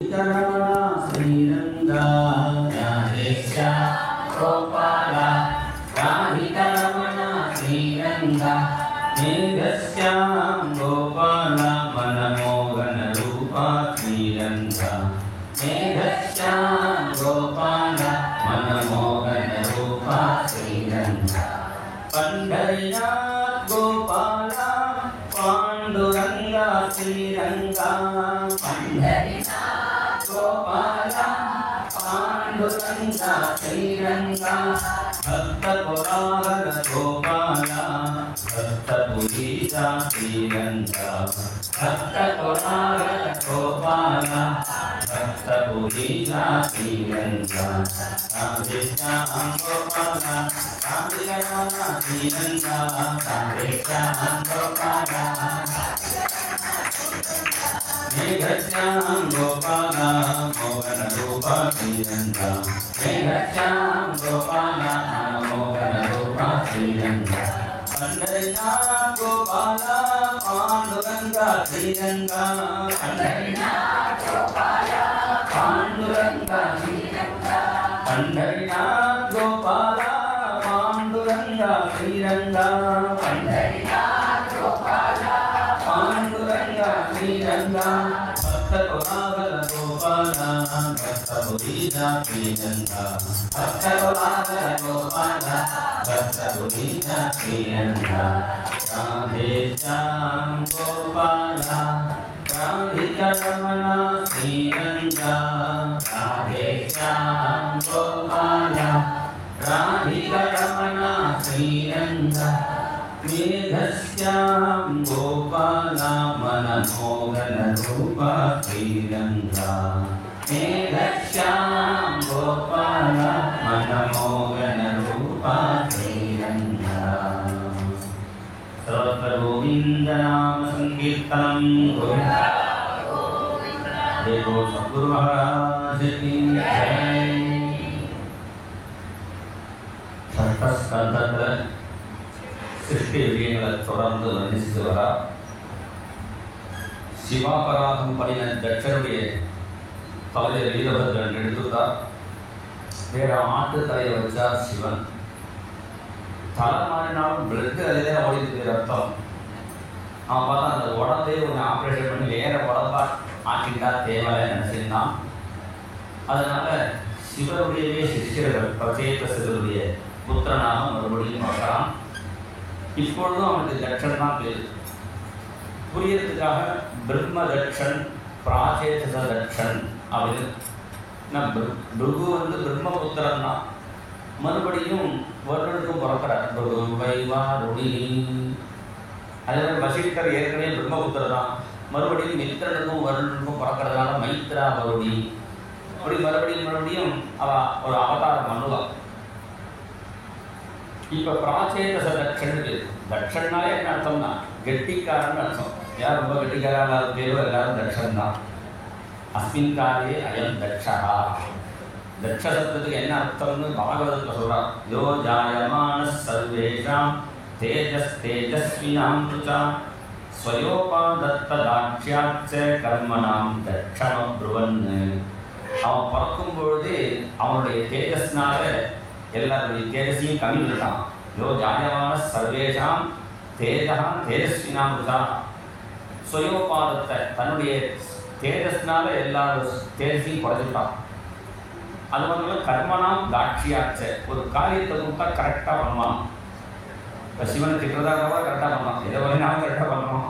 Rama Sriranga Radhesha Gopala Radhika Ramana Sriranga Medhasya Gopala Manamogana Rupa Sriranga Medhasya Gopala Manamogana Rupa Sriranga Pandharinath Gopala Panduranga Sriranga Pandharinath Gopala Panduranga Sriranga Bhakta Puragara Gopala Bhakta Purisa Sriranga Bhakta Puragara Gopala Bhakta Purisa Sriranga Radhesha Gopala Radhika Ramana Sriranga Radhesha Gopala Medhasya Gopala Mogana Rupa Sriranga Medhasya Gopala Mogana Rupa Sriranga Pandharinath Gopala Panduranga Sriranga Pandharinath Gopala Panduranga Sriranga Pandharinath Gopala Panduranga Sriranga Pandharinath Gopala Panduranga Sriranga Bhakta Puragara Gopala Bhakta Purisa Sriranga Bhakta Puragara Gopala Bhakta Purisa Sriranga Radhesha Gopala Radhika Ramana Sriranga Radhesha Gopala Radhika Ramana Sriranga Medhasya Gopala Manamogana Rupa Sriranga Medhasya Gopala Manamogana Rupa Sriranga Sarva Govinda Nama Sankirtanam Govinda Devo Sadguru Maharaj Ki Jai Sarvaskanthatra சிருஷ்டி விஷயங்களை தொடர்ந்து வர்ணித்து வரா. சிவாபராதம் பண்ணின தட்சனுடைய தலையை வீரபத்ரன் எடுத்துட்டார். வேற ஆட்டு தலையை வச்சார் சிவன். தலை மாறினாலும் பிளட்டு அதிலே ஓடிட்டு ரத்தம். அவன் பார்த்தா அந்த உடம்பே ஒன்று ஆப்ரேஷன் பண்ணி வேற உடம்பா ஆக்கிட்டா தேவையை நினைச்சிருந்தான். அதனால சிவனுடையவே சிஷ்யர்கள் பிரச்சேதசருடைய புத்திரனாக மறுபடியும் பார்க்கலாம். இப்பொழுதும் அவனுக்கு தட்சன் தான் பேர். புரியறதுக்காக பிரம்ம தட்சன் பிராச்சேதச தட்சன் அப்படின்னு பிருகு பிரம்மபுத்திரன் தான். மறுபடியும் வருடனுக்கும் பிறக்கிறார். பிருகு வைவா ருடி. அதே மாதிரி வசிஷ்டர் ஏற்கனவே பிரம்மபுத்திரர் தான். மறுபடியும் மித்திரனுக்கும் வருடனுக்கும் பிறக்கிறதுனால மைத்ரா வருடி. அப்படி மறுபடியும் அவ ஒரு அவதாரம் பண்ணுவாள். இப்போ பிராச்சேதச தட்சனுக்கு தட்சன்னாலே என்ன அர்த்தம்னா கெட்டிக்காரன்னு அர்த்தம். யார் ரொம்ப கெட்டிக்காரா பேரோ எல்லாரும் தட்சன் தான். அஸ்மின் காலே அயம் தட்சா. தட்ச சப்தத்துக்கு என்ன அர்த்தம்னு பாகவதத்தில் சொல்றார். யோ ஜாயமான சர்வேஷாம் தேஜஸ் தேஜஸ்வினாம் ருச்சா ஸ்வயோபாதத்தாட்சியாச்ச கர்மனாம் தட்சணம் ப்ருவன்னு. அவன் பிறக்கும் பொழுது அவனுடைய தேஜஸ்னால எல்லாருடைய தேஜஸையும் கம்மி இருக்கான். யோ ஜாயமான சர்வேஷாம் தேஜஸ்வினாம் ருச்சா ஸ்வயோபாதத்தை தன்னுடைய தேஜஸ்னால எல்லாரும் தேஜஸையும் குறைஞ்சிட்டான். அது மட்டும் கர்மனாம் தாட்சியாச்ச. ஒரு காரியத்தை கொடுத்தா கரெக்டாக பண்ணுவான். இப்போ சிவனை திட்டுறதாக கூட கரெக்டாக பண்ணலாம். எதை வரையினாலும் கரெக்டாக பண்ணணும்.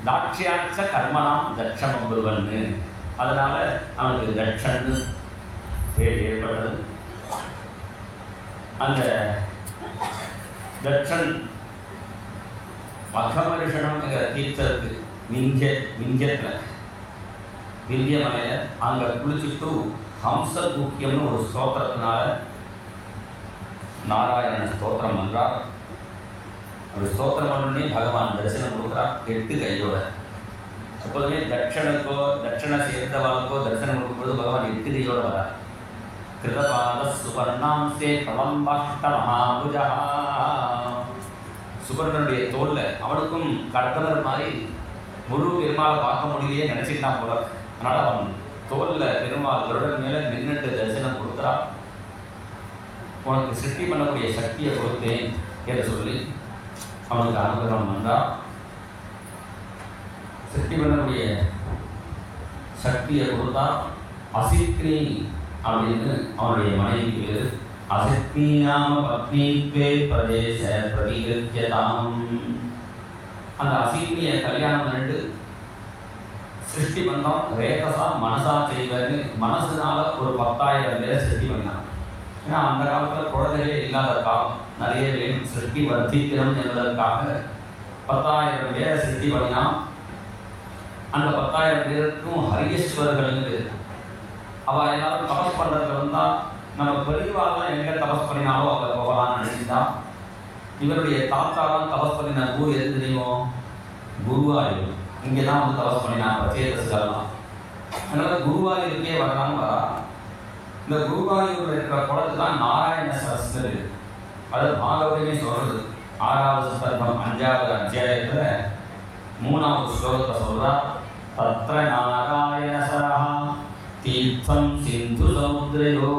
தாட்சியாச்ச கர்மனாம் தட்சம் ஒருவன்னு. அதனால அவனுக்கு தட்சன்னு பேர் ஏற்பட்டது. அந்த தட்சன் மகமரிஷனம்ங்கிற தீர்த்தத்துக்கு விந்தியத்தில் விந்திய மலையில் அங்கே குளிச்சுட்டு ஹம்ச தூக்கியம்னு ஒரு ஸ்தோத்திரத்தினால நாராயணன் ஸ்தோத்திரம் பண்ணுறார். ஒரு ஸ்தோத்திரம் பண்ணே பகவான் தரிசனம் கொடுக்குறார் 8 கையோட. எப்போதுமே தட்சணை சேர்ந்தவாளுக்கோ தரிசனம் கொடுக்கும்போது பகவான் 8 கையோட வரார். கிருதபாத சுபர்ணாம்சே பிரபம்பாஷ்ட மகாபுஜா. சுபர்ணனுடைய தோல்ல அவனுக்கும் கடத்தனர் மாதிரி முழு பெருமாளை பார்க்க முடியலையே நினச்சிட்டான் போல. அதனால் அவன் தோலில் பெருமாள் கருடன் மேலே நின்றுட்டு தரிசனம் கொடுக்குறா. உனக்கு சிருஷ்டி பண்ணக்கூடிய சக்தியை கொடுத்தேன் என்று சொல்லி அவனுக்கு அனுகிரகம் வந்தா. சிருஷ்டி பண்ணக்கூடிய சக்தியை கொடுத்தா. அசிக்னி அப்படின்னு அவனுடைய மனைவிக்கு பேரு. அசிக்னியாம பத்னித்வே பிரதேச பிரதிகிருத்தியதாம். அந்த அசிக்னியை கல்யாணம் பண்ணிட்டு சிருஷ்டி பண்ணோம். ரேகசா மனசா செய்வது, மனசுனால ஒரு 10,000 பேரை சிருஷ்டி பண்ணான். ஏன்னா அந்த காலத்தில் குழந்தைகளே இல்லாத காலம், நிறைய பேர் சிருஷ்டி வர்த்திக்கணும் என்பதற்காக 10,000 பேரை சிருஷ்டி பண்ணினான். அந்த 10,000 பேருக்கும் ஹரியஸ்வரர்கள்னு பேர். அவள் எல்லாரும் தபஸ் பண்ணுறதுல வந்தால் நம்ம பெரியவாள்லாம் எங்கே தபஸ் பண்ணினாலும் அவளை போகலான்னு நினைச்சிட்டான். இவருடைய தாத்தாலாம் தபஸ் பண்ணின ஊர் எது தெரியுமோ? குருவாயூர். இங்கே தான் வந்து தபஸ் பண்ணினாங்க சேதஸ்கள்லாம். அதனால் குருவாயூருக்கே வரலான்னு வரா. இந்த குருவாயூரில் இருக்கிற குளத்து தான் நாராயண சரஸ்வதி. அது பாகவதமே சொல்கிறது. 6வது ஸ்கந்தம் 5வது அத்தியாயத்தில் 3வது ஸ்லோகத்தை சொல்கிறா. தத்ர நாராயண சரஹ தீர்த்தம் சிந்து சமுத்ரயோ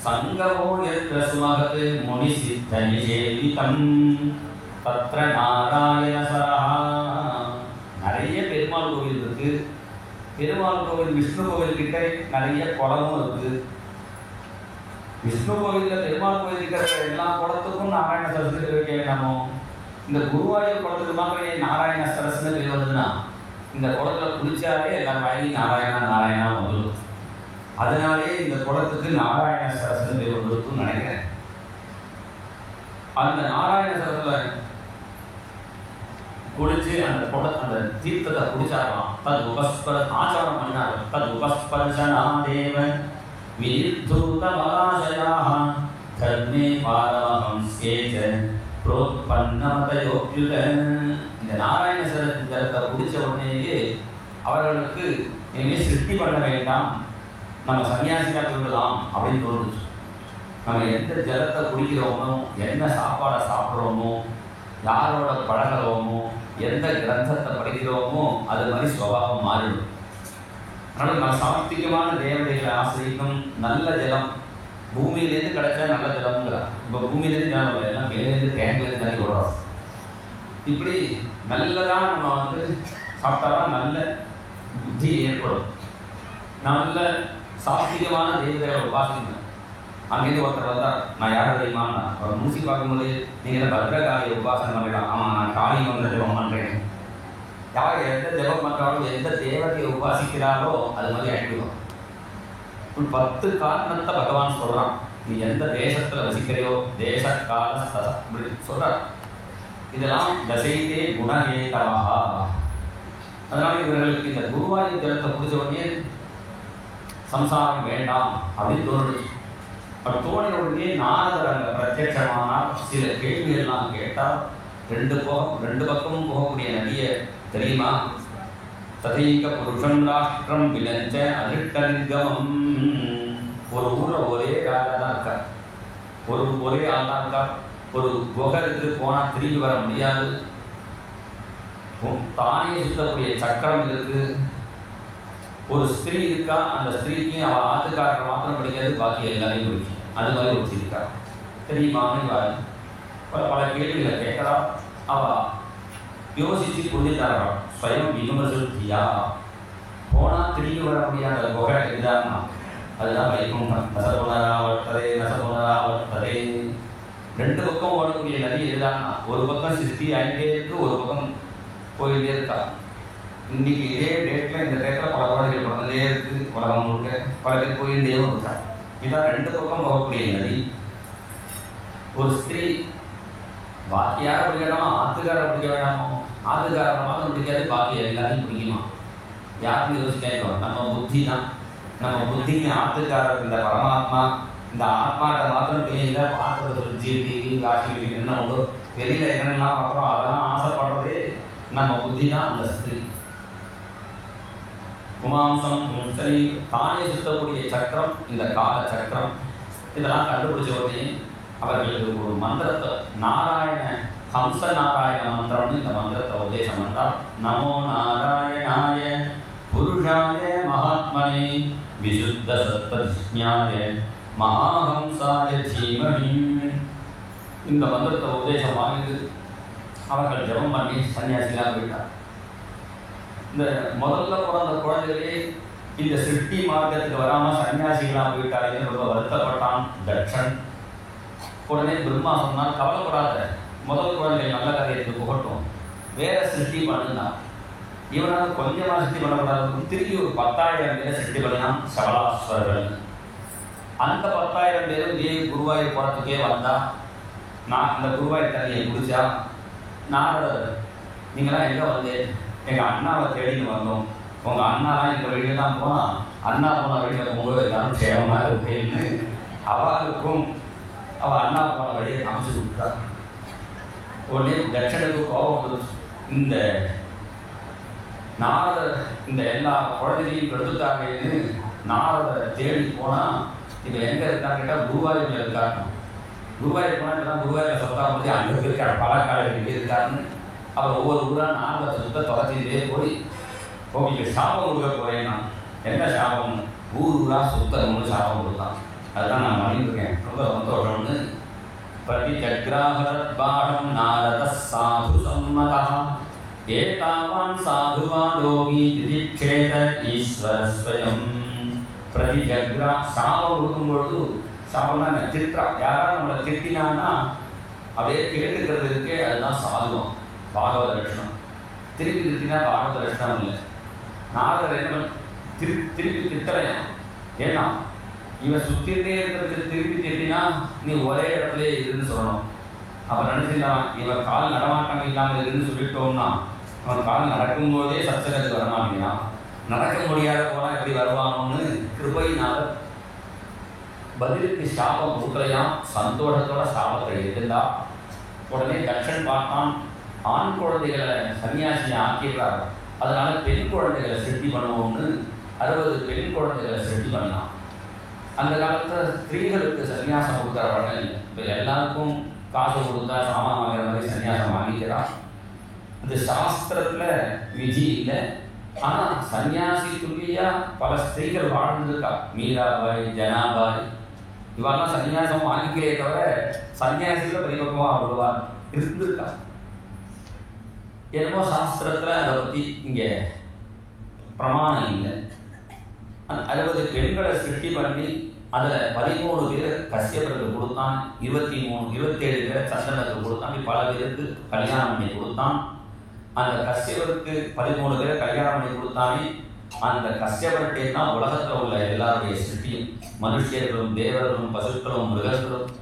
சங்கமோ எத்ர சுமகத் முனி சித்த நிஷேவிதம் தத்ர நாராயண சரஹ. நிறைய பெருமாள் கோவில் இருக்கு. பெருமாள் கோவில், விஷ்ணு கோவில் கிட்ட நிறைய குளமும் இருக்கு. விஷ்ணு கோவிலில் பெருமாள் கோவில் இருக்கிற எல்லா குளத்துக்கும் நாராயண சரஸ்வதி பேர் வேணாமோ? இந்த குருவாயூர் குளத்துக்கு மாத்திரம் நாராயண சரஸ்வதி பேர் வருதுன்னா இந்த குளத்துல குளிச்சாலே எல்லாரும் வாங்கி நாராயணா நாராயணா வந்துடும். அதனாலே இந்த குளத்துக்கு நாராயண சரஸ்வதி பேர் வந்துருக்குன்னு நினைக்கிறேன். அந்த நாராயண சரஸ்வதி குளிச்சு அந்த தீர்த்தத்தை குடிச்சாரலாம். தது உபஸ்பர ஆச்சாரம் பண்ணார். தது உபஸ்பர்ஷனாதேவ விருத்தூத மலாசயாக தர்மே பாரமஹம்சேஜ புரோத்பன்னமதயோப்யுத. இந்த நாராயண சரஸ்வதி ஜலத்தை குடிச்ச உடனேயே அவர்களுக்கு இனிமேல் சிருஷ்டி பண்ண வேண்டாம், நம்ம சன்னியாசியாக சொல்லலாம் அப்படின்னு தோணுச்சு. நம்ம எந்த ஜலத்தை குடிக்கிறோமோ, என்ன சாப்பாடை சாப்பிட்றோமோ, யாரோட பழகிறோமோ, எந்த கிரந்தத்தை படிக்கிறோமோ அது மாதிரி சுபாவம் மாறிடும். அதனால் நம்ம சாத்விகமான தேவதைகளை ஆசிரிக்கும். நல்ல ஜலம் பூமியிலேருந்து கிடைச்சா நல்ல ஜலம்ங்கிறார். இப்போ பூமியிலேருந்து ஜலம் இல்லை, எல்லாம் மேலேருந்து டேங்க்லேருந்து தண்ணி விடுறோம். இப்படி நல்லதாக நம்ம வந்து சாப்பிட்டாதான் நல்ல புத்தி ஏற்படும். நல்ல சாத்விகமான தேவதைகளை உபாசிக்கணும். அங்கேருந்து ஒருத்தர் வந்தார். நான் யார் தெரியுமான்னா, அவர் மூசி பார்க்கும்போது நீங்கள் பத்ரகாளியை உபாசனை பண்ணிடலாம். ஆமாம், நான் காளி வந்து ஜபம் பண்ணுறேன். யார் எந்த ஜபம் பண்ணுறாலும், எந்த தேவதையை உபாசிக்கிறாரோ அது மாதிரி ஆகிடுவோம். 10 காரணத்தை பகவான் சொல்கிறான். நீ எந்த தேசத்தில் வசிக்கிறையோ தேச கால அப்படி சொல்கிறார். இதெல்லாம் தசைத்தே குணஹேதவாக. அதனால் இவர்களுக்கு இந்த குருவாயூர் ஜலத்தை குடிச்ச உடனே சம்சாரம் வேண்டாம் அப்படின்னு தோணுது. அப்படி தோணின உடனே நாரதர் அங்கே பிரத்யட்சமானால் சில கேள்விகள்லாம் கேட்டால், 2 பக்கமும் போகக்கூடிய நதியை தெரியுமா? ததைக புருஷம் ராஷ்டிரம் விலஞ்ச அதிர்ஷ்டலிங்கமம். ஒரு ஊரில் ஒரே ஆளாக தான் இருக்கா. ஒரே ஆள் தான் இருக்கா. ஒரு குகருக்கு போனால் திரும்பி வர முடியாது. தானே சுத்தக்கூடிய சக்கரம் இருக்கு. ஒரு ஸ்திரீ இருக்கா. அந்த ஸ்திரீக்கு அவள் ஆத்துக்காரரை மாத்திரம் படிக்காது, பாக்கி எல்லாரையும் பிடிக்கும். அது மாதிரி ஒரு இருக்கா. தெரியுமான்னு பல கேள்விகளை கேட்கறா. அவள் யோசித்து புரிஞ்சுட்டாராம். ஸ்வயம் விமர்சித்தியா. போனால் திரும்பி வர முடியாத குகை இதுதான். அதுதான் வைகுண்டம். நசபுனராவர்த்ததே. 2 பக்கம் ஓடக்கூடிய நதி இதுதான். ஒரு பக்கம் சிருஷ்டி ஆகிட்டே இருக்கு, ஒரு பக்கம் போயிட்டே இருக்கா. இன்னைக்கு இதே டேட்டில் இந்த டேட்டில் பல குழந்தைகள் பிறந்ததே இருக்குது. உலகம் முழுக்க பல பேர் போயிட்டே இருக்கா. இதான் 2 பக்கம் போகக்கூடிய நதி. ஒரு ஸ்திரீ பாக்கி யாரை பிடிக்கணுமா? ஆத்துக்காரை பிடிக்க வேண்டாமோ? ஆத்துக்காரரை மாத்திரம் பிடிக்காது, பாக்கி எல்லாத்தையும் பிடிக்குமா? யாருக்கும் யோசிக்க. நம்ம புத்தி தான். நம்ம புத்திக்கு ஆத்துக்காரர் இந்த பரமாத்மா, இந்த ஆத்மாட்ட மாத்திரம் பிள்ளைங்க பார்க்கறது ஒரு ஜீவி காட்சி என்ன உண்டோ வெளியில் என்னெல்லாம் பார்க்குறோம் அதெல்லாம் ஆசைப்படுறதே நம்ம புத்தி தான். அந்த ஸ்திரீ குமாம்சம் சரி தானே சுத்தக்கூடிய சக்கரம் இந்த கால சக்கரம். இதெல்லாம் கண்டுபிடிச்ச உடனே அவர்களுக்கு ஒரு மந்திரத்தை நாராயண ஹம்ச நாராயண மந்திரம்னு இந்த மந்திரத்தை உபதேசம் பண்ணால், நமோ நாராயணாய புருஷ புருஷாய மகாத்மனே விசுத்த சத்வஜ்ஞாய மகாஹம்சாய தீமஹி. இந்த மந்திரத்தை உபதேசம் வாங்கிட்டு அவர்கள் ஜபம் பண்ணி சன்னியாசிகளாக போயிட்டார். இந்த முதல்ல பிறந்த குழந்தைகளே இந்த சிருஷ்டி மார்க்கத்துக்கு வராமல் சன்னியாசிகளாக போயிட்டாருன்னு ரொம்ப வருத்தப்பட்டான் தட்சன். உடனே பிரம்மா சொன்னால், கவலைப்படாத, முதல் குழந்தைகள் நல்ல காரியத்துக்கு புகட்டும், வேற சிருஷ்டி பண்ணுனா. இவனால் கொஞ்சமாக சிருஷ்டி பண்ணக்கூடாது, திருப்பி ஒரு 10,000 பேரை சிருஷ்டி பண்ணினான் சபலாஸ்வரர்கள். அந்த 10,000 பேரும் இதே குருவாயூர் போகிறதுக்கே வந்தா. நான் அந்த குருவாயூர் தண்ணியை குடிச்சா, நாரதர் நீங்களாம் எங்கே வந்து எங்கள் அண்ணாவை தேடின்னு வந்தோம், உங்கள் அண்ணாலாம் இந்த வழியில் தான் போனால், அண்ணா போன வழியில் போகும்போது எல்லாரும் சேவமாக இருக்குன்னு அவளுக்கும் அவள் அண்ணா போன வழியை காமிச்சு கொடுத்தா. உடனே தட்சனுக்கு கோபம் வந்துச்சு. இந்த நாரதர் இந்த எல்லா குழந்தைகளையும் கெடுத்துட்டாங்கன்னு நாரதரை தேடி போனால், இப்போ எங்கே இருக்கான்னு கேட்டால் குருவாயூரில் இருக்காங்க. குருவாயூர் போனால் குருவாயூரில் சொத்தா போது அங்கே இருக்காரு, பழக்காலையில் இங்கே இருக்காருன்னு அவர் ஒவ்வொரு ஊராக நாரதத்தை சுத்த தொலைச்சிட்டே போய் உங்களுக்கு சாபம் கொடுக்க போகிறேன். நான் என்ன சாபம்? ஊராக சுத்தணும்னு சாபம் கொடுத்தான். அதுதான் நான் பண்ணியிருக்கேன், ரொம்ப சந்தோஷம்னு. பிரதிஜக்ராஹரத்பாடம் நாரத சாது சம்மதா ஏதாவான் சாதுவாதோகி திதிக்ஷேத ஈஸ்வரஸ்வயம். பிரதிஜக்ரா சாபம் கொடுக்கும்பொழுது, சாபம்னா திட்டா, யாராவது நம்மளை திட்டினான்னா அப்படியே கேட்டுக்கிறது இருக்கே, அதுதான் சாதுவம், பாகவத லட்சணம். திருப்பி திட்டினா பாகவத லட்சணம் இல்லை. நாரதர் என்ன திருப்பி திட்டலையா? ஏன்னா இவன் சுற்றிகிட்டே இருக்கிறதுக்கு திருப்பி திட்டினா நீ ஒரே இடத்துல இருக்குன்னு சொல்லணும். அப்போ நினச்சிருந்தான், இவன் கால் நடமாட்டம் இல்லாமல் இருக்குன்னு சொல்லிட்டோம்னா அவன் கால் நடக்கும்போதே சச்சகத்துக்கு வரமாட்டேங்கிறான், நடக்க முடியாத போனால் எப்படி வருவானோன்னு கிருபையினால பதிலுக்கு சாபம் கொடுக்கலையாம். சந்தோஷத்தோட சாபத்தை இருந்தா. உடனே தட்சன் பார்த்தான், ஆண் குழந்தைகளை சன்னியாசியை ஆக்கிடுறாரு, அதனால பெண் குழந்தைகளை சிருஷ்டி பண்ணுவோம்னு 60 பெண் குழந்தைகளை சிருஷ்டி பண்ணலாம். அந்த காலத்தில் ஸ்திரீகளுக்கு சன்னியாசம் கொடுக்குற வழக்கம் இல்லை. இப்போ எல்லாருக்கும் காசு கொடுத்தா சாமான் வாங்குற மாதிரி சன்னியாசம் வாங்கிக்கிறான். இந்த சாஸ்திரத்தில் விதி இல்லை. ஆனால் சன்னியாசி துல்லியாக பல ஸ்திரீகள் வாழ்ந்துருக்கா. மீராபாய், ஜனாபாய், இவெல்லாம் சன்னியாசம் வாங்கிக்கிறே தவிர சன்னியாசியில் பரிபக்குவமாக விடுவார் இருந்திருக்கா. என்னமோ சாஸ்திரத்தில் அதை பற்றி இங்கே பிரமாணம் இல்லை. 60 பெண்களை சிருஷ்டி பண்ணி அதில் 13 பேர் கஷ்யபருக்கு கொடுத்தான், 27 பேர் சந்திரனுக்கு கொடுத்தான், பல பேருக்கு கல்யாணம் பண்ணி கொடுத்தான். அந்த கஷ்யபருக்கு 13 பேரை கல்யாணம் பண்ணி கொடுத்தானே, அந்த கஷ்யபர்கிட்டே தான் உலகத்தில் உள்ள எல்லாருடைய சிருஷ்டியும், மனுஷர்களும் தேவர்களும் பசுக்களும் மிருகங்களும்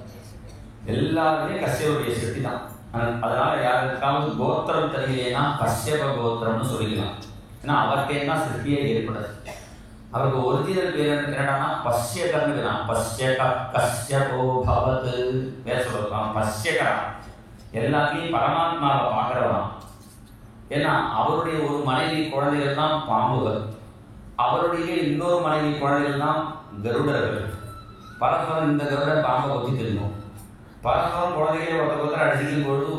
எல்லாருமே கஷ்யபருடைய சிருஷ்டி தான். அதனால யாருக்காவது கோத்திரம் தெரியலைன்னா கஷ்யப கோத்திரம்னு சொல்லிக்கலாம். ஏன்னா அவர்கிட்டே தான் சிருஷ்டியே ஏற்படுது. அவருக்கு ஒரிஜினல் பேர் என்னடானா பஷ்யகர்னு. பஷ்யக கஷ்யபோ பவது வேற சொல்லலாம். பஷ்யகரா எல்லாத்தையும் பரமாத்மாவை பார்க்கிறவராம். ஏன்னா அவருடைய ஒரு மனைவி குழந்தைகள் தான் பாம்புகள், அவருடைய இன்னொரு மனைவி குழந்தைகள் தான் கருடர்கள். பரஸ்பரம் இந்த கருடன் பாம்பை பற்றி தெரியும். பரஸ்பரம் குழந்தைகளே ஒருத்தர் அடிச்சிக்கும் பொழுது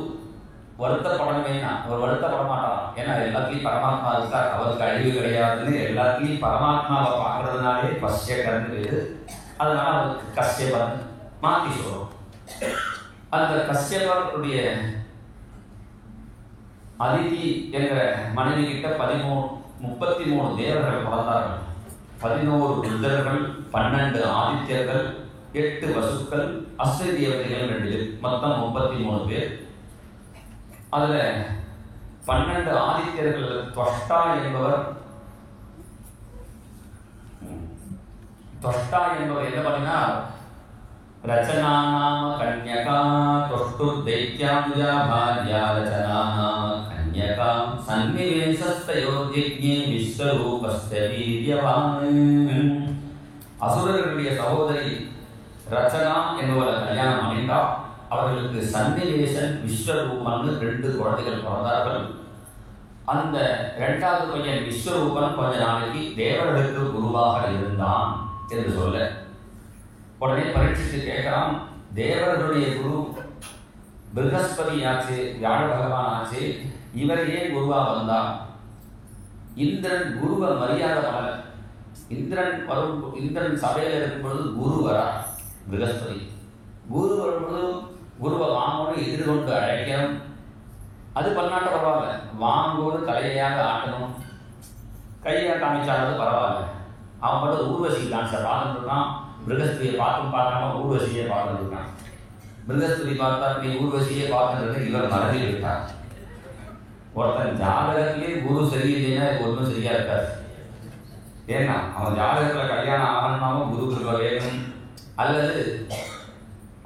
வருத்தப்படணுமே, அவர் வருத்தப்பட மாட்டார். ஏன்னா எல்லாத்தையும் பரமாத்மா இருக்கார், அவருக்கு அழிவு கிடையாதுன்னு எல்லாத்தையும் பரமாத்மாவை பார்க்கறதுனாலே பஷ்யகர்னு பேரு. அதனால அவருக்கு கஷ்யபன் மாற்றி சொல்றோம். அந்த கஷ்யபருடைய அதிதி என்ற மனைவி கிட்ட 33 தேவர்கள் பிறந்தார்கள். 11 ருத்ரர்கள், 12 ஆதித்யர்கள், 8 வசுக்கள், அஸ்வினி தேவதைகள் 2 பேர், மொத்தம் 33 பேர். அதில் 12 ஆதித்யர்கள் துவஷ்டா என்பவர் என்ன பண்ணினா, ரச்சனா நாம கன்யகா துஷ்டு தைத்யானுஜா பாரியா ரச்சனா நாம கன்யகா சன்னிவேசஸ்தயோத்யஜ்ஞே விஸ்வரூபஸ்த வீரியவான். அசுரர்களுடைய சகோதரி ரச்சனா என்பவரை கல்யாணம் பண்ணிட்டா. அவர்களுக்கு சன்னிவேசன், விஸ்வரூபன் 2 குழந்தைகள் பிறந்தார்கள். அந்த 2வது பையன் விஸ்வரூபன் கொஞ்ச நாளைக்கு தேவர்களுக்கு குருவாக இருந்தான் என்று சொல்ல, உடனே பரீட்சித்து கேட்கிறான், தேவர்களுடைய குரு பிரகஸ்பதி ஆச்சு, வியாழ பகவான் ஆச்சு, இவர் ஏன் குருவா வந்தார்? இந்திரன் குருவை மரியாதை பண்ணல. இந்திரன் சபையில் இருக்கும் பொழுது குரு வரா, ப்ரகஸ்பதி குரு வரும்பொழுது குருவை வாங்கணும், எதிர்கொண்டு அழைக்கணும். அது பண்ணாட்ட பரவாயில்ல, வாங்கோடு தலையாக ஆட்டணும், கையை காமிச்சாலும் பரவாயில்ல. அவன் மட்டும் ஊர்வசி டான்ஸை பார்த்துட்டு இருக்கான். ப்ரகஸ்பதியை பார்க்காம ஊர்வசியை பார்த்துட்டு இருக்கான். ப்ரகஸ்பதி பார்த்தா நீ ஊர்வசியை பார்த்துட்டு இவர் மறந்து விட்டார். ஒருத்தன் ஜாதகத்திலே குரு சரியில்லைன்னா ஒன்றும் சரியா இருக்காது. ஏன்னா அவன் ஜாதகத்தில் கல்யாணம் ஆகணும்னாலும் குரு கிருபை வேணும், அல்லது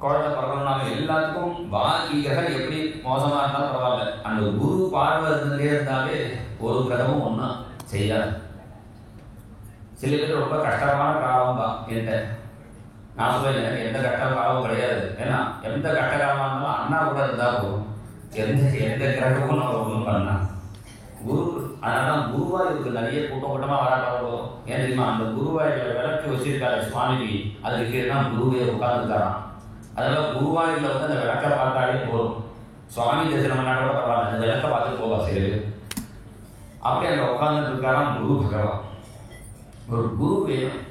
குழந்தை பிறக்கணும்னாலும் எல்லாத்துக்கும் பாக்கி கிரகம் எப்படி மோசமாக இருந்தாலும் பரவாயில்ல, அந்த குரு பார்வை இருந்துட்டே இருந்தாலே ஒரு கிரகமும் ஒன்றும் செய்யாது. சில பேர் ரொம்ப கஷ்டமான காலம் தான் என்கிட்ட. நான் சொல்லுவேன் எனக்கு எந்த கஷ்ட காலமும் கிடையாது. ஏன்னா எந்த கஷ்ட காலமாக இருந்தாலும் அண்ணா கூட இருந்தால் போதும், எந்த கிரகமும் நம்ம ஒன்றும் பண்ணா குரு. அதனால தான் குருவாயூருக்கு நிறைய கூட்டமாக வராட்டாங்களோ. ஏன் தெரியுமா, அந்த குருவாயூரில் விளக்கு வச்சிருக்காரு சுவாமிஜி, அதுக்கு கீழே தான் குருவே உட்கார்ந்துருக்காராம். அதனால் குருவாயூரில் வந்து அந்த விளக்கை பார்த்தாலே போதும், சுவாமி தரிசனம் பண்ணா கூட பரவாயில்ல, அந்த விளக்கை பார்த்து போவா சரி. அப்படி அங்கே உட்கார்ந்துட்டு இருக்காராம் குரு பகவான். ஒரு குரு வேணும்,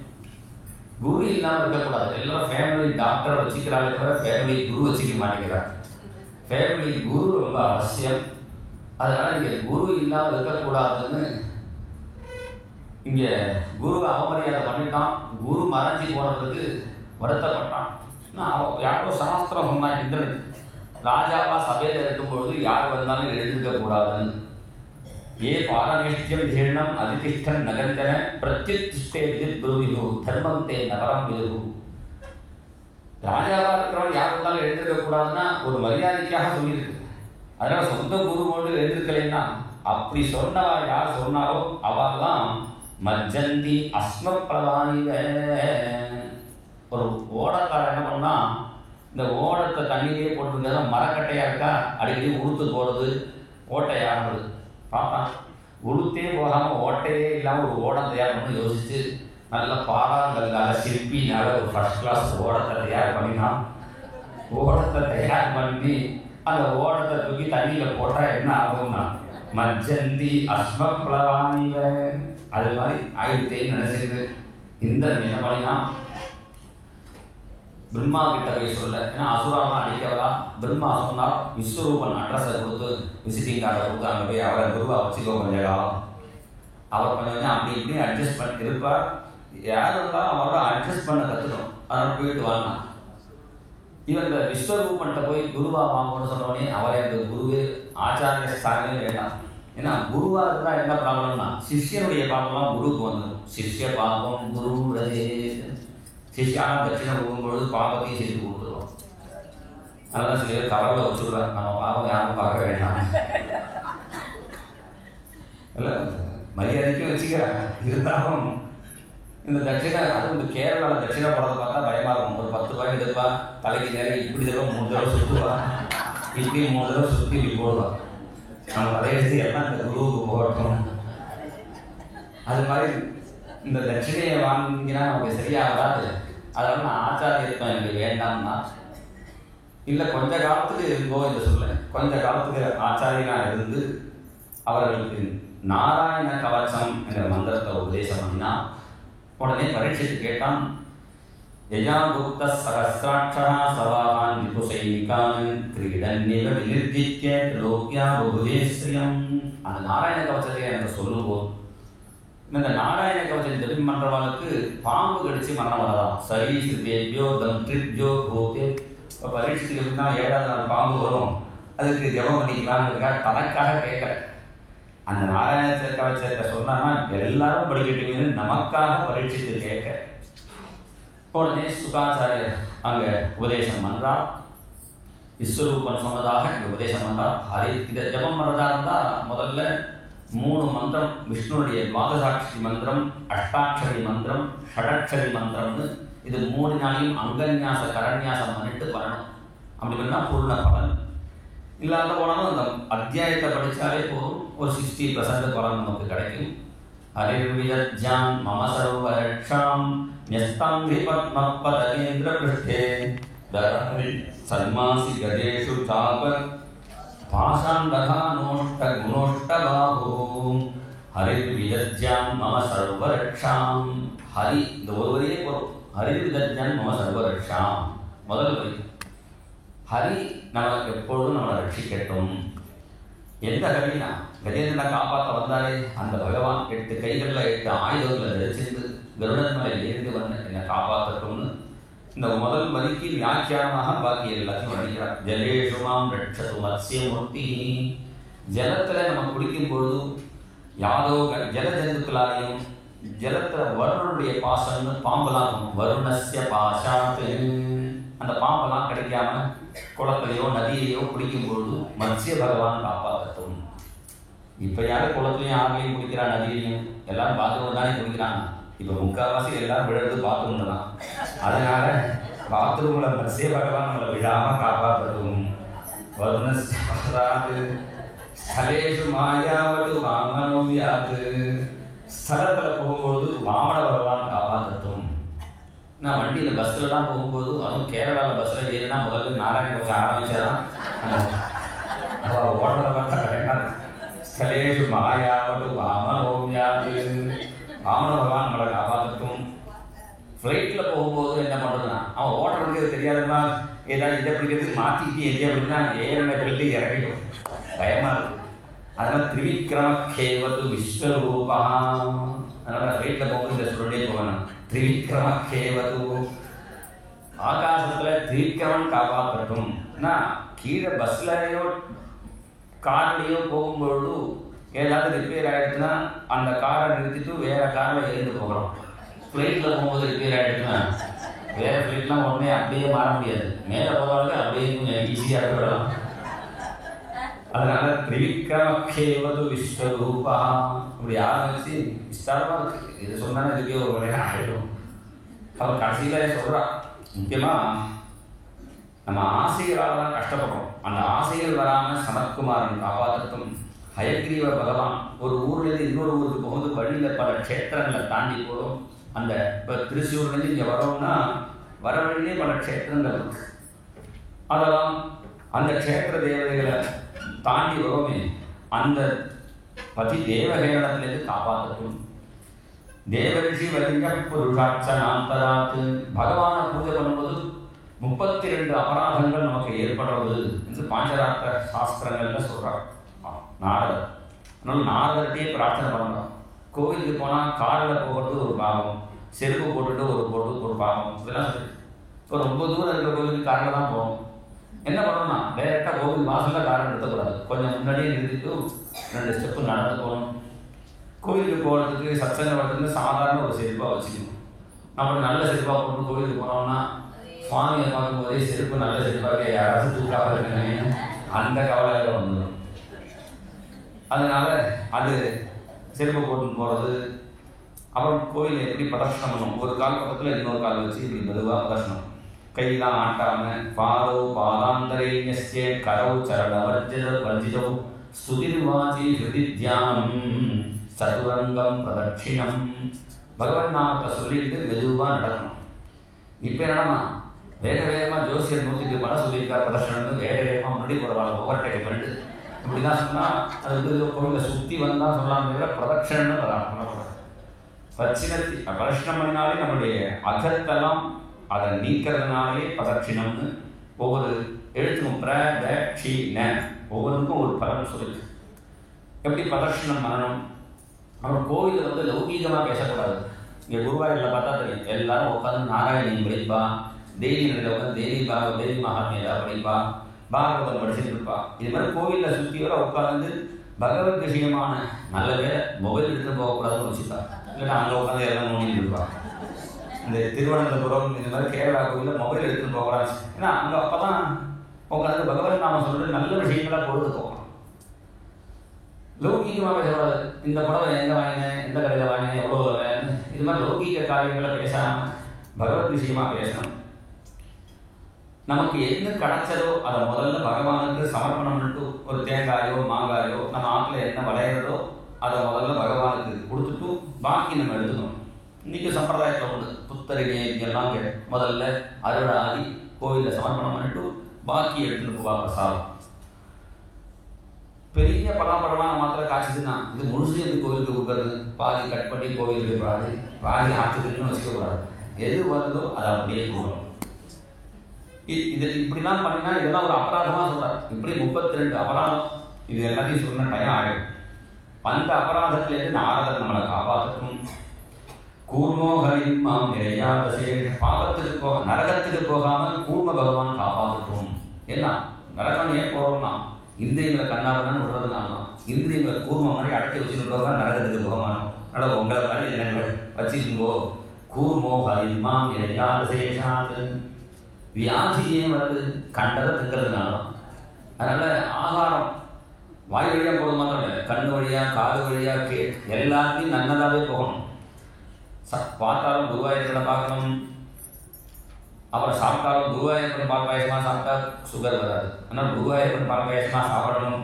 குரு இல்லாமல் இருக்கக்கூடாது. எல்லாரும் ஃபேமிலி டாக்டரை வச்சுக்கிறாங்க தவிர ஃபேமிலி குரு வச்சுக்க மாட்டேங்கிறாங்க. ஃபேமிலி குரு ரொம்ப அவசியம். அதனால் இங்கே குரு இல்லாமல் இருக்கக்கூடாதுன்னு இங்கே குருவை அவமரியாதை பண்ணிட்டான். குரு மறைஞ்சி போனதுக்கு வருத்தப்பட்டான். யாரோ சாஸ்திரம் சொன்னான், இந்திரன் ராஜாவா சபையில் இருக்கும்பொழுது யார் வந்தாலும் எழுந்திருக்கக்கூடாதுன்னு. ஏ பாரமேஷ்டியம் ஜீர்ணம் அதிதிஷ்டன் நகர்ந்தன பிரத்யுத்திஷ்டே குருவிகு தர்மம் தே நகரம் விருகு. ராஜாவா இருக்கிறவன் யார் வந்தாலும் எழுந்திருக்கக்கூடாதுன்னா ஒரு மரியாதைக்காக சொல்லியிருக்கு. அதனால சொந்த குரு கொண்டு எழுந்திருக்கலைன்னா அப்படி சொன்னவா யார் சொன்னாரோ அவெல்லாம் மஜந்தி அஸ்மப்பிரதானிவ. ஒரு ஓடக்கார என்ன பண்ணா, இந்த ஓடத்தை தண்ணியிலே போட்டுருந்தா மரக்கட்டையா இருக்கா, அடிக்கடி உளுத்து போகிறது, ஓட்டையாகிறது. பார்த்தான், உளுத்தே போகாமல் ஓட்டையே இல்லாமல் ஒரு ஓடம் தயார் பண்ணி யோசிச்சு நல்ல பாறாங்கல்லால சிற்பினால ஒரு ஃபர்ஸ்ட் கிளாஸ் ஓடத்தை தயார் பண்ணினான். ஓடத்தை தயார் பண்ணி அந்த ஓடத்தை தூக்கி தண்ணியில் போட்டால் என்ன ஆகும்னா மஜந்தி அஸ்மப்ளவானிவ. அது மாதிரி ஆயிடுத்தேன்னு நினைச்சிருக்கு. இந்த என்ன பண்ணினா பிரம்மா கிட்ட போய் சொல்ல, ஏன்னா அசுராலாம் அடிக்கவா. பிரம்மா சொன்னால் விஸ்வரூபன் அட்ரஸை கொடுத்து விசிட்டிங் கார்டை கொடுத்து அங்கே போய் அவரை குருவா வச்சுக்கோ கொஞ்ச காலம். அவர் கொஞ்சம் அப்படி இப்படி அட்ஜஸ்ட் பண்ணி இருப்பார். யார் இருந்தாலும் அவரோட அட்ஜஸ்ட் பண்ண கற்றுக்கணும். அதனால் போயிட்டு வாங்க. இவன் இந்த விஸ்வரூபன்ட்ட போய் குருவா வாங்கணும்னு சொன்னோடனே அவரை அந்த குருவே ஆச்சாரிய ஸ்தானமே வேண்டாம். ஏன்னா குருவா இருந்தால் என்ன ப்ராப்ளம்னா சிஷ்யனுடைய ப்ராப்ளம்லாம் குருவுக்கு வந்துடும். சிஷ்ய பாபம் குரு ரஜே. சிஷ்யான தட்சிணை போகும்பொழுது பாபத்தையும் சேர்த்து கொடுத்துருவோம். அதனால சில பேர் கவலை வச்சுடுறாங்க, நம்ம பாபம் யாரும் பார்க்க வேண்டாம். இல்லை மரியாதைக்கும் வச்சுக்கிறாங்க. இருந்தாலும் இந்த தட்சிணை, அதுவும் இந்த கேரளாவில் தட்சிணை போடுறத பார்த்தா பயமாக இருக்கும். ஒரு 10 ரூபாய்க்கு எடுப்பா, தலைக்கு நேரம் இப்படி தடவை 3 தடவை சுற்றுவா, இப்படி 3 தடவை சுற்றி இப்படி போடுவான். நம்ம அதை எடுத்து எல்லாம் இந்த குருவுக்கு போகட்டும். அது மாதிரி இந்த தட்சிணையை வாங்கினா நமக்கு சரியாக வராது. அதனால நான் ஆச்சாரியத்துவம் எனக்கு வேண்டாம்னா இல்லை, கொஞ்ச காலத்துக்கு இருந்தோ என்று சொல்ல, கொஞ்ச காலத்துக்கு ஆச்சாரியனாக இருந்து அவர்களுக்கு நாராயண கவச்சம் என்ற மந்திரத்தை உபதேசம் பண்ணினா உடனே பரீட்சித்து கேட்டான். யஜாகுப்த சகஸ்ராட்சா சவான் விபுசைனிகான் கிரீடன்னிவ விநிர்ஜித்ய திலோக்யா பகுதேஸ்ரியம். அந்த நாராயண கவச்சத்தை எனக்கு சொல்லுவோம். இந்த நாராயண கவச்சம் ஜபம் பண்ணுறவங்களுக்கு பாம்பு கடிச்சு மரணம் வரலாம். சரி சிறுதேவியோ தம்ட்ரிப்யோ கோதே. இப்போ பரீட்சைக்கு எப்படின்னா 7வது நாள் பாம்பு வரும், அதுக்கு ஜபம் பண்ணிக்கலாம்னு தனக்காக கேட்க. அந்த நாராயண கவச்சத்தை சொன்னான்னா எல்லாரும் படிக்கட்டுங்கன்னு நமக்காக பரீட்சித்து கேட்க. உடனே சுகாச்சாரியர் அங்கே உபதேசம் பண்ணுறார். விஸ்வரூபன் சொன்னதாக இங்கே உபதேசம் பண்ணுறார். ஹரி இதை ஜபம் பண்ணுறதா இருந்தால் முதல்ல 3 மந்திரம், விஷ்ணுடைய துவாதசாட்சி மந்திரம், அஷ்டாட்சரி மந்திரம், ஷடட்சரி மந்திரம்னு இது 3 நாளையும் அங்கன்யாச கரன்யாசம் பண்ணிட்டு பண்ணணும். அப்படி பண்ணால் பூர்ண பலன். இல்லாத போனாலும் அந்த அத்தியாயத்தை படித்தாலே போதும், ஒரு 60% பலன் நமக்கு கிடைக்கும். ஹரிர்வியஜ்ஞான் மம சர்வரக்ஷாம் ன்யஸ்தம்பி பத்மபதகேந்திர பிருஷ்டே தரஹரி சன்மாசி கதேஷு சாப பாஷாந்தகானோஷ்ட குணோஷ்ட பாஹோ ஹரிர் விதத்யான் மம சர்வரக்ஷாம். ஹரி இந்த ஒரு வரியே போதும். ஹரிர் விதத்யான் மம சர்வரக்ஷாம் முதல் வரி. ஹரி நமக்கு எப்பொழுதும் நம்மளை ரட்சிக்கட்டும். எந்த ஹரினா கஜேந்திரனை காப்பாற்ற வந்தாலே அந்த பகவான் 8 கைகளில் 8 ஆயுதங்களை தரிசித்து கருடன் மலை ஏறிட்டு வந்து என்னை காப்பாற்றட்டும்னு இந்த முதல் வரிக்கு வியாக்கியானமாக பாக்கி எல்லாத்தையும் வர்ணிக்கிறார். ஜலேஷுமாம் ரட்சது மத்ஸ்ய மூர்த்தி. ஜலத்தில் நம்ம குடிக்கும் பொழுது யாதோ ஜல ஜந்துக்களாலையும் ஜலத்தில் வருணனுடைய பாசம்னு பாம்பெல்லாம் வருணஸ்ய பாசாத்து அந்த பாம்பெல்லாம் கிடைக்காம குளத்திலையோ நதியிலையோ குடிக்கும் பொழுது மத்ஸ்ய பகவான் காப்பாற்றட்டும். இப்போ யாரும் குளத்துலையும் ஆகையும் குடிக்கிறான், நதியிலையும் எல்லாரும் பாத்ரூம் தானே குடிக்கிறாங்க. இப்போ முக்கால்வாசி எல்லாரும் விழுறது பாத்ரூம்ல தான். அதனால பாத்ரூமில் மத்ஸ்ய பகவான் நம்மளை விழாமல் காப்பாற்றட்டும். வருணஸ்ய பாசாத்து ஸ்தலேஷு மாயாவது வாமனோவியாது. ஸ்தலத்தில் போகும்போது வாமன பகவான் காப்பாற்றட்டும். நான் வண்டியில் பஸ்ஸில்லாம் போகும்போது அதுவும் கேரளாவில் பஸ்ஸில் ஏறினா முதல்ல நாராயண கொஞ்சம் ஆரம்பிச்சாதான் ஓடுறத பார்த்தா கிடையாது. ஸ்தலேஷு மாயாவது வாமனோவியாது. வாமன பகவான் நம்மளை காப்பாற்றட்டும். ஃப்ளைட்டில் போகும்போது என்ன பண்ணுறதுன்னா அவன் ஓடுறதுக்கு தெரியாதுன்னா ஏதாவது இதை பிடிக்கிறதுக்கு மாற்றிக்கிட்டு எங்கேயா அப்படின்னா ஏறின பிள்ளை இறங்கிடும், பயமாக இருக்கும். அதனால் திரிவிக்ரமக்கேவது விஸ்வரூபா. அதனால் ஃப்ளைட்டில் போகும்போது இந்த சொல்லிட்டே போகணும். திரிவிக்ரமக்கேவது ஆகாசத்தில் திரிவிக்ரமன் காப்பாற்றட்டும். கீழே பஸ்லையோ கார்லையோ போகும்பொழுது ஏதாவது ரிப்பேர் ஆகிடுச்சுன்னா அந்த காரை நிறுத்திட்டு வேறு காரில் எழுந்து போகிறோம். ஃப்ளைட்டில் போகும்போது ரிப்பேர் ஆகிடுச்சுன்னா வேறு ஃப்ளைட்லாம் உடனே அப்படியே மாற முடியாது. மேலே போகிறவங்க அப்படியே கொஞ்சம் ஈஸியாக விடலாம். அதனால திரிவிக்ரமக்கேவது விஸ்வரூபா அப்படி ஆரம்பிச்சு விஸ்தாரமாக இருக்கு. இது சொன்னாலும் இதுக்கே ஒரு வகையாக ஆகிடும். அவர் கடைசியில் சொல்கிறான், முக்கியமாக நம்ம ஆசைகளால் தான் கஷ்டப்படுறோம். அந்த ஆசைகள் வராமல் சனத்குமாரன் காப்பாற்றட்டும். ஹயக்ரீவ பகவான் ஒரு ஊர்லேருந்து இன்னொரு ஊருக்கு போகும்போது வழியில் பல க்ஷேத்திரங்களை தாண்டி போகிறோம். அந்த இப்போ திருச்சூர்லேருந்து இங்கே வரோம்னா வர வழியிலே பல க்ஷேத்திரங்கள் இருக்கு. அதெல்லாம் அந்த க்ஷேத்திர தேவதைகளை தாண்டி வரோமே, அந்த பதி தேவகேரணத்திலேருந்து காப்பாற்றட்டும். தேவரிஷி வலிங்க புருஷாட்சனாந்தராத்து. பகவானை பூஜை பண்ணும்போது 32 அபராதங்கள் நமக்கு ஏற்படுறது என்று பாஞ்சராத்திர சாஸ்திரங்கள்ல சொல்றார் நாரதர். அதனால நாரதர்கிட்டே பிரார்த்தனை பண்ணுறோம். கோவிலுக்கு போனால் காரில் போகிறது ஒரு பாவம், செருப்பு போட்டுட்டு ஒரு பாவம். இதெல்லாம் ஒரு ரொம்ப தூரம் இருக்கிற கோவிலுக்கு காரில் தான் போகணும். என்ன பண்ணணும்னா டைரெக்டாக கோவில் வாசலில் காரை நிறுத்தக்கூடாது. கொஞ்சம் முன்னாடியே நிறுத்திட்டு 2 ஸ்டெப்பு நடந்து போகணும். கோவிலுக்கு போகிறதுக்கு சத்சங்கம் வர்றதுக்கு சாதாரண ஒரு செருப்பாக வச்சுக்கணும். நம்ம நல்ல செருப்பாக போட்டு கோவிலுக்கு போனோம்னா சுவாமியை பார்க்கும்போதே செருப்பு நல்ல செருப்பாக யாராவது தூக்காக இருக்கணும் அந்த கவலையில் வந்துடும். அதனால அது செருப்பு போட்டு போகிறது. அப்புறம் கோயிலை எப்படி பிரதர்ஷனம் பண்ணணும், ஒரு கால் பக்கத்தில் இன்னொரு கால் வச்சு இப்படி மெதுவாக பிரதர்ஷனம், கையெல்லாம் ஆட்டாமல். பாதோ பாதாந்தரேண்யஸ்ய கரௌ சரணவர்ஜிதோ ஸ்துதிர்வாசி ஹிருதி தியானம் சதுரங்கம் பிரதட்சிணம். பகவன் நாமத்தை சொல்லிட்டு மெதுவாக நடக்கணும். இப்போ என்னன்னா வேக வேகமாக ஜோசியர் 100 படம் சொல்லியிருக்கார் பிரதர்ஷனம், வேக வேகமாக முன்னாடி போகிறவாங்க ஓவர்டேக் பண்ணிட்டு இப்படி தான் சொன்னால் அது பொருளை சுற்றி வந்தால் சொல்லலாம். பிரதட்சணம்னு பண்ணக்கூடாது. பிரச்சினத்தி பிரதட்சணம் பண்ணினாலே நம்மளுடைய அகத்தெல்லாம் அதை நீக்கிறதுனாலே பிரதட்சிணம்னு ஒவ்வொரு எழுத்துக்கும் பிரதட்சிண ஒவ்வொருக்கும் ஒரு பலன் சொல்லுது. எப்படி பிரதட்சிணம் பண்ணணும். அப்புறம் கோவிலில் வந்து லௌகீகமாக பேசக்கூடாது. இங்கே குருவாயூரில் பார்த்தா தெரியும், எல்லாரும் உட்காந்து நாராயணன் படிப்பா, தேவி நிலையில் உட்காந்து தேவி மகாத்மியா படிப்பா, பாகவதம் படிச்சுட்டு இருப்பா. இது மாதிரி கோவிலில் சுற்றி வர உட்காந்து பகவத் விஷயமான நல்ல வேலை மொபைல் எடுத்துகிட்டு போகக்கூடாதுன்னு வச்சுப்பா. இல்லைன்னா அங்கே உட்காந்து எல்லாம் நோண்டிட்டு இருப்பா. இந்த திருவனந்தபுரம் இந்த மாதிரி கேரளா கோவிலில் மொபைல் எடுத்துகிட்டு போகக்கூடாது. ஏன்னா அங்கே அப்போ தான் உட்காந்து பகவத் நாம சொல்லிட்டு நல்ல விஷயங்களாக பொழுது போகலாம். லௌகீகமாக பேசக்கூடாது. இந்த புடவை எங்கே வாங்கினேன், எந்த கடையில் வாங்கினேன், எவ்வளோ வேணும், இது மாதிரி லௌகீக காரியங்களை பேசாமல் பகவத் விஷயமாக பேசணும். நமக்கு என்ன கிடைச்சதோ அதை முதல்ல பகவானுக்கு சமர்ப்பணம் பண்ணிட்டு ஒரு தேங்காயோ மாங்காயோ நம்ம ஆற்றுல என்ன விளையிறதோ அதை முதல்ல பகவானுக்கு கொடுத்துட்டு பாக்கி நம்ம எடுத்துக்கணும். இன்னைக்கு சம்பிரதாயத்தில் உண்டு புத்தரிகை எல்லாம் முதல்ல அறுவடை ஆகி கோவிலில் சமர்ப்பணம் பண்ணிட்டு பாக்கி எடுத்துட்டு போவா பிரசாதம். பெரிய பராபரமான மாத்திரம் காய்ச்சதுன்னா இது முழுசு எப்படி கோவிலுக்கு கொடுக்கறது? பாதி கட் பண்ணி கோவிலுக்கு பாதி ஆற்றுக்குன்னு வச்சுக்கக்கூடாது. எது வருதோ அதை அப்படியே கொடுக்கணும். இது இப்படிலாம் பண்ணினா இதெல்லாம் ஒரு அபராதமாக சொல்கிறார். இப்படி 32 அபராதம் இது எல்லாத்தையும் சொன்ன டைம் ஆகிடும். அந்த அபராதத்திலேருந்து நாரதர் நம்மளை காப்பாற்றணும். கூர்மோகரின்மாம் நிறையாதசே பாவத்துக்கு நரகத்துக்கு போகாமல் கூர்ம பகவான் காப்பாற்றட்டும். ஏன்னா நரகம் ஏன் போகிறோம்னா இந்திரியங்களை கண்ணாபண்ணு விடுறதுனால தான். இந்திரியங்களை கூர்ம மாதிரி அடக்கி வச்சுருக்கோம் நரகத்துக்கு போகமானோம். அதனால் உங்களை மாதிரி என்னங்களை வச்சுக்கோ. கூர்மோகரின்மாம் நிறையாதசேஷாது வியாதி ஏன் வருது? கண்டதை திங்கிறதுனால தான். அதனால் ஆகாரம் வாய் வழியாக போக மாத்திரம் இல்லை, கண்ணு வழியாக காது வழியாக எல்லாத்தையும் நல்லதாகவே போகணும். பார்த்தாலும் குருவாயூரப்பனை பார்க்கணும். அப்புறம் சாப்பிட்டாலும் குருவாயூரப்பன் பால் பாயசமாக சாப்பிட்டா சுகர் வராது. ஆனால் குருவாயூரப்பன் பால் பாயசமாக சாப்பிடணும்.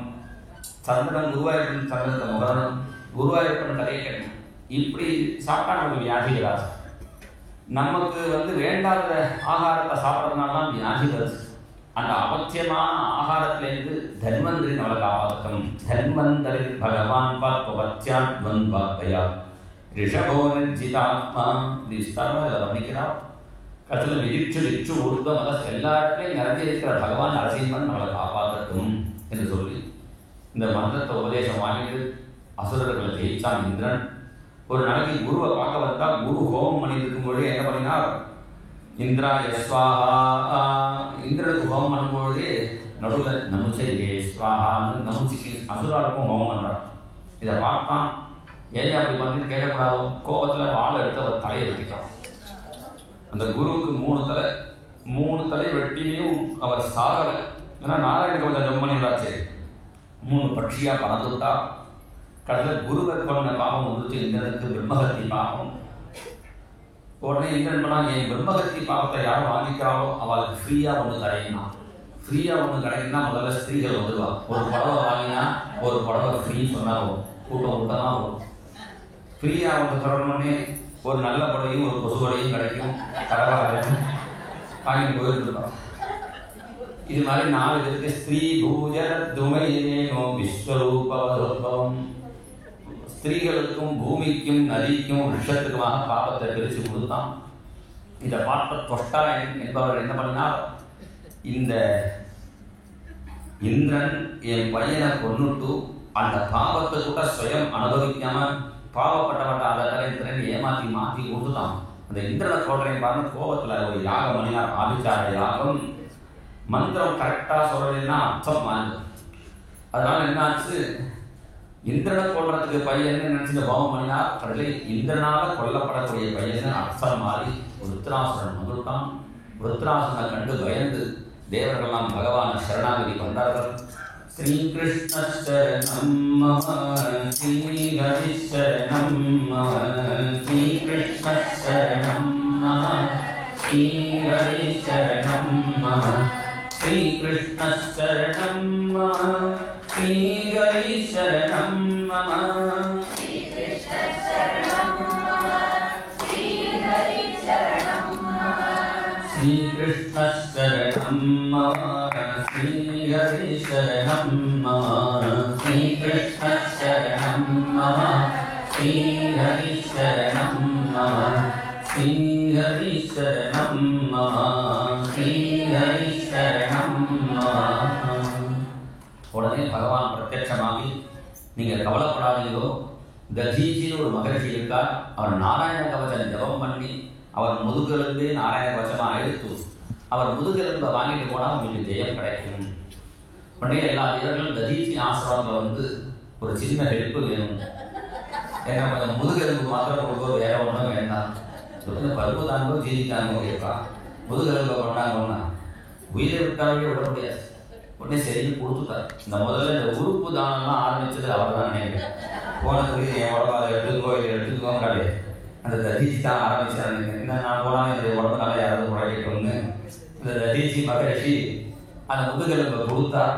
சந்திரன் குருவாயூரப்பன் சந்திரத்தை முகரணும். குருவாயூரப்பன் கதையை கேட்கணும். இப்படி சாப்பிட்டா நமக்கு வியாதி வராது. நமக்கு வேண்டாத ஆகாரத்தை சாப்பிட்றதுனால தான் வியாதி வருது. அந்த அவசியமான ஆகாரத்திலேருந்து தன்வந்திரி நம்மளை காப்பாற்றணும். தன்வந்தரி பகவான் பார்ப்பவத்யாத்வன்வாக்கையா ரிஷபோரஞ்சிதாத்மா விஸ்தாரமாக வர்ணிக்கிறார். கத்தில் விதிச்சு உருத மதம் எல்லா இடத்துலையும் நிறைஞ்சிருக்கிற பகவான் நரசிம்மன் நம்மளை காப்பாற்றட்டும் என்று சொல்லி இந்த மந்திரத்தை உபதேசம் வாங்கிட்டு அசுரர்களை ஜெயிச்சான் இந்திரன். ஒரு நாளைக்கு குருவை பார்க்க வந்தா குரு ஹோமம் பண்ணி இருக்கும்பொழுது என்ன பண்ணினார்? இந்திரா யஸ்வாஹா இந்திரனுக்கு ஹோமம் பண்ணும்பொழுது நடுவில் நமுச்சை ஸ்வாஹான்னு நமுச்சிக்கு அசுராருக்கும் ஹோமம் பண்ணுறார். இதை பார்த்தான். ஏன் அப்படி பண்ணி கேட்கக்கூடாது? கோபத்தில் வாழை எடுத்து அவர் தலையை வெட்டிட்டான். அந்த குருவுக்கு 3 தலை வெட்டியும் அவர் சாகலை. ஏன்னா நாராயண கவசம் ஜம் பண்ணிடுறாச்சு. 3 பட்சியாக பறந்துவிட்டா. கடைசியில் குருவை கொண்ட பாவம் முடிச்சு இந்திரனுக்கு பிரம்மகத்தி பாவம். உடனே இந்திரன் பண்ணால் என் பிரம்மகத்தி பாவத்தை யாரும் வாங்கிக்கிறாரோ அவளுக்கு ஃப்ரீயாக ஒன்று கிடைக்குன்னா ஃப்ரீயாக ஒன்று கிடைக்குன்னா முதல்ல ஸ்திரீகள் வந்துடுவா. ஒரு புடவை வாங்கினா ஒரு புடவை ஃப்ரீ சொன்னால் கூட்டமாக வரும். ஃப்ரீயாக ஒன்று சொல்லணுன்னே ஒரு நல்ல புடவையும் ஒரு கொசுவடையும் கிடைக்கும். கடவாக வாங்கி போயிருந்துருக்கோம். இது மாதிரி 4 பேருக்கு ஸ்திரீ பூஜர துமையேனோ விஸ்வரூபவம். ஸ்திரீகளுக்கும் பூமிக்கும் நதிக்கும் விஷத்துக்குமாக பாபத்தை பிரித்து கொடுத்தான். இதை பார்த்த தொஷ்டா என்பவர் என்ன பண்ணினார்? இந்த இந்திரன் என் பையனை கொன்னுட்டு அந்த பாவத்தை கூட சுயம் அனுபவிக்காம பாவப்பட்டவட்ட அந்த தலைத்திறன் ஏமாற்றி மாற்றி கொடுத்துட்டான். அந்த இந்திரனை சொல்றேன் பாருங்க. கோபத்தில் ஒரு யாகம் பண்ணினார், ஆபிச்சார யாகம். மந்திரம் கரெக்டாக சொல்றதுன்னா அர்த்தம் மாறுது. அதனால என்னாச்சு? இந்திரனை கொள்றதுக்கு பையன் நினைச்சு பாவம் பண்ணினார். கடலில் இந்திரனால் கொல்லப்படக்கூடிய பையன் அர்த்தம் மாறி விருத்ராசுரன் வந்துட்டான். விருத்ராசுரனை கண்டு பயந்து தேவர்கள்லாம் பகவான சரணாகதி கொண்டார்கள். ஸ்ரீகிருஷ்ண சரணம் மம ஸ்ரீஹரி சரணம் மம ஸ்ரீகிருஷ்ண சரணம் மம ஸ்ரீஹரி சரணம் மம ஸ்ரீகிருஷ்ண சரணம் மம ஸ்ரீஹரி சரணம் மம ஸ்ரீகிருஷ்ண சரணம் மம ஸ்ரீஹரி சரணம் மம ஸ்ரீகிருஷ்ண சரணம் மம ஸ்ரீஹரி சரணம் மம ஸ்ரீகிருஷ்ண சரணம் மம ஸ்ரீஹரி சரணம் மம ஸ்ரீஹரி சரணம் மம ஸ்ரீஹரி சரணம் மம. உடனே பகவான் பிரத்யட்சமாகி நீங்கள் கவலைப்படாதீங்களோ, ததீஜின்னு ஒரு மகரிஷி இருக்கார். அவர் நாராயண கவசம் ஜபம் பண்ணி அவர் முதுகெலும்பே நாராயண கவசமாக எடுத்து அவர் முதுகெலும்பை வாங்கிட்டு போனால் உங்களுக்கு ஜெயம் கிடைக்கும். உடனே எல்லா வீரர்களும் ததீஜி ஆசிரமத்தில் ஒரு சின்ன ஹெல்ப்பு வேணும். ஏன்னா கொஞ்சம் முதுகெலும்பு மாத்திரம் கொடுக்க வேற ஒன்றும் வேண்டாம். பருவதானோ ஜீவித்தானோ கேட்பா. முதுகெலும்பை கொண்டாங்கன்னா உயிரை விட்டாலே விட முடியாது. உடனே சரின்னு கொடுத்துட்டார். இந்த முதல்ல இந்த உறுப்பு தானம்லாம் ஆரம்பிச்சது அவர் தான் நினைக்கிறேன். போனதுக்கு என் உடம்பு அதை எடுத்துக்கோ கிடையாது. அந்த ததீஜி தான் ஆரம்பிச்சாரு. என்ன நான் போனாலும் என்னுடைய உடம்பு நல்லா யாராவது உழைக்கணும்னு இந்த ததீஜி மகரிஷி அந்த முதுகெலும்பை கொடுத்தார்.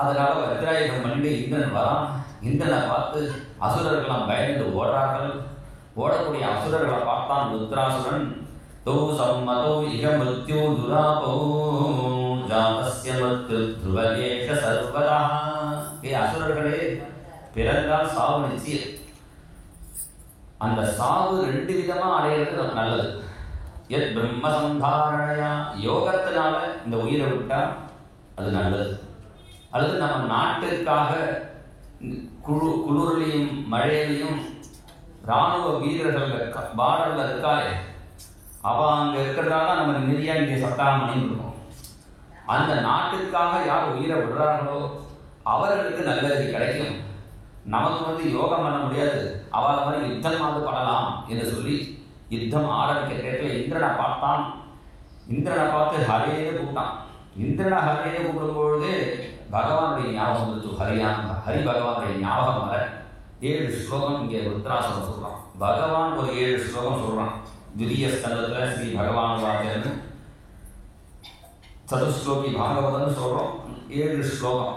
அதனால வஜ்ராயுதம் பண்ணிட்டு இந்திரன் வரான். இந்திரனை பார்த்து அசுரர்கள்லாம் பயந்து ஓடுறார்கள். ஓடக்கூடிய அசுரர்களை பார்த்தான் ருத்ராசுரன். தோ சம்மதோ இக மிருத்யோ துராபோ ஜாதஸ்ய மத்ரு த்ருவகேஷ சர்வதா அசுரர்களே, பிறந்தால் சாவு நிச்சயம். அந்த சாவு 2 விதமா அடையிறது நமக்கு நல்லது. எத் பிரம்ம சந்தாரணையா, யோகத்தினால இந்த உயிரை விட்டா அது நல்லது. அல்லது நம்ம நாட்டுக்காக குளிர்லையும் மழையிலையும் இராணுவ வீரர்கள் பார்டர்ல இருக்காளே, அவ அங்க இருக்கிறதால நம்ம நிம்மதியா இங்கே சட்டாமணி இருக்கும். அந்த நாட்டுக்காக யார் உயிரை விடுறார்களோ அவர்களுக்கு நல்லது கிடைக்கும். நமக்கு யோகம் பண்ண முடியாது, அவள் மாதிரி யுத்தமாவது பண்ணலாம் என்று சொல்லி யுத்தம் ஆரம்பிக்க கேட்டு இந்திரனை பார்த்தான். இந்திரனை பார்த்து ஹரேன்னு கூப்பிட்டான். இந்திரனை ஹரேன்னு கூப்பிடும் பொழுது பகவானுடைய ஞாபகம் வந்துச்சு. ஹரி பகவானுடைய ஞாபகம் வர 7 ஸ்லோகம் இங்கே ருத்ராசனம் சொல்றான். பகவான் ஒரு 7 ஸ்லோகம் சொல்றான். துரிய ஸ்கந்தத்துல ஸ்ரீ பகவான் வாஜன்னு சதுஸ்லோகி பாகவதன்னு சொல்றோம். 7 ஸ்லோகம்.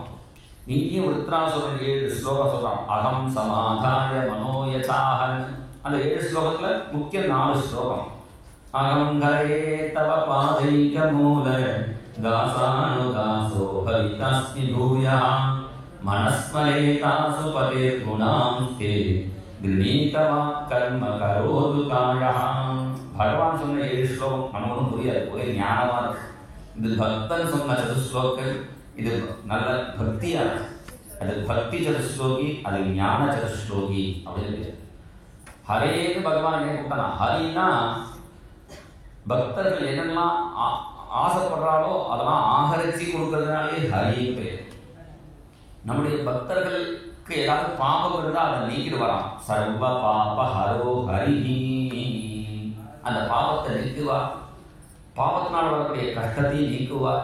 இங்கேயும் ருத்ராசுரன் 7 ஸ்லோகம் சொல்றான். அகம் சமாதாய மனோயசாஹன். அந்த 7 ஸ்லோகத்துல முக்கிய 4 ஸ்லோகம். அகம் ஹரே தவ பாதைக மூல தாசானுதாசோ பவிதாஸ்மி பூயா மனஸ்மரேதாசு பதே குணாம் தே கிருணீதவா கர்ம கரோது காயா. பகவான் சொன்ன 7 ஸ்லோகம் நமக்கு புரியாது, ஒரே ஞானமா இருக்கு. இது பக்தன் சொன்ன சதுஸ்லோகங்கள், இது நல்ல பக்தியான, அது பக்தி சதுஸ்லோகி, அது ஞான சதுஸ்லோகி அப்படின்னு. ஹரேன்னு பகவான் என்ன கூப்பிட்டானா, ஹரினா பக்தர்கள் என்னெல்லாம் ஆசைப்படுறாளோ அதெல்லாம் ஆகரிச்சு கொடுக்கறதுனாலே ஹரின்னு பேர். நம்முடைய பக்தர்களுக்கு ஏதாவது பாபம் இருந்தால் அதை நீக்கிட்டு வரான். சர்வ பாப ஹரோ ஹரி, அந்த பாபத்தை நீக்குவா, பாபத்தினால் வரக்கூடிய கஷ்டத்தை நீக்குவா.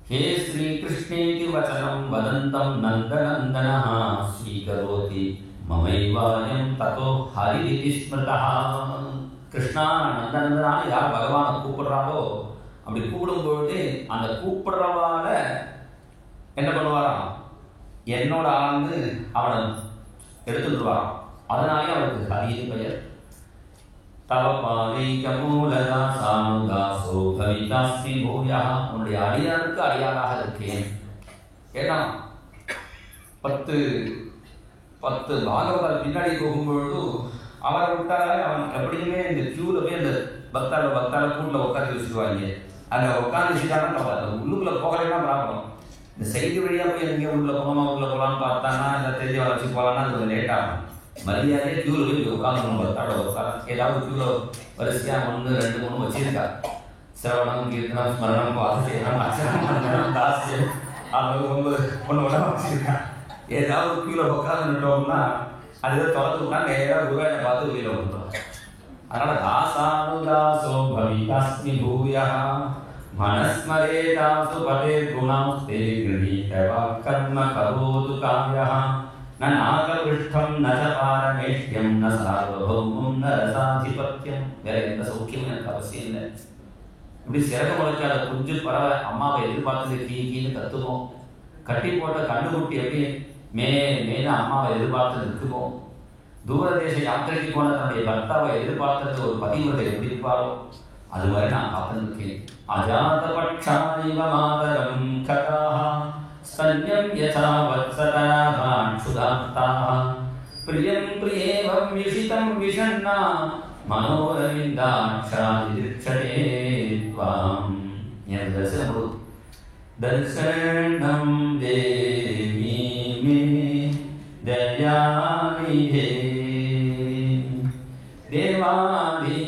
ஹே ஸ்ரீ கிருஷ்ணேதி வச்சனம் வதந்தம் நந்தநந்தன ஸ்ரீகரோதி மமைவாயம் ததோ ஹரிதி ஸ்மிருதா. கிருஷ்ணா நந்தநந்தனான்னு யார் பகவானை கூப்பிடுறாரோ அப்படி கூப்பிடும் பொழுது அந்த கூப்பிடுறவால என்ன பண்ணுவாராம், என்னோட ஆழ்ந்து அவனை எடுத்துடுவாராம். அதனாலே அவனுக்கு ஹரின்னு பெயர். தவ பாதைக மூலதா சானுதாசோ பவிதாஸ்மி பூயா. உன்னுடைய அடியாருக்கு அடியாராக இருக்கேன். ஏன்னா 10 பாகவதால் பின்னாடி போகும்பொழுது அவரை விட்டாலே அவன் எப்படியுமே இந்த கியூல போய் அந்த பக்தால கூட்டில் உட்காந்து வச்சுக்குவாங்க. அங்கே உட்காந்து வச்சுட்டாங்கன்னா உள்ளுக்குள்ள போகலைன்னா ப்ராப்ளம். இந்த சைடு வழியாக போய் எங்கேயும் உள்ள போகலான்னு பார்த்தாங்கன்னா இந்த தெரிஞ்ச வளர்ச்சி போகலான்னா அது கொஞ்சம் லேட் ஆகும். மரியாதையே கியூவில் போய் உட்காந்துக்கணும். பக்தாட உட்காந்து ஏதாவது கியூவில் வரிசையாக 1 2 3 வச்சிருக்கா. சிரவணம் கீர்த்தனம் ஸ்மரணம் வாசியம் அச்சரம் தாசியம் அது 9 வச்சிருக்கா. ஏதாவது கியூவில் உட்காந்துட்டோம்னா அது தொடர்ந்துனா நேராக குருவாயை பார்த்து வெளியில் வந்துடும். அதனால தாசானுதாசோ பவிதாஸ்மி பூயா மனஸ்மரேதாசு பதே குணாஸ்தே கிருணீதவா கர்ம கரோது காயா ந நாகபிருஷ்டம் ந பாரமேஷ்யம் ந சார்வபௌமம் ந ரசாதிபத்தியம். வேற எந்த சௌக்கியமும் எனக்கு அவசியம் இல்லை. இப்படி சிறகு முளைக்காத குஞ்சு பறவை அம்மாவை எதிர்பார்த்து கீன்னு கத்துவோம். கட்டி போட்ட கண்ணுக்குட்டி எப்படி மேல அம்மாவை எதிர்பார்த்து இருக்குமோ, தூரதேச யாத்திரைக்கு போன தன்னுடைய பர்த்தாவை எதிர்பார்த்தது ஒரு பதிவுரை எப்படி இருப்பாரோ அது மாதிரி நான் பார்த்துருக்கேன். அஜாத பட்சானிவ மாதரம் கதாஹ ஸ்தன்யம் யதா வத்சதாஹான் சுதாப்தாஹ பிரியம் பிரியேவம் விஷிதம் விஷண்ணா மனோரவிந்தாட்சாதிருட்சதே த்வாம். என் தரிசனம் கொடு. தர்சனம் தேவி மே தயாநிதே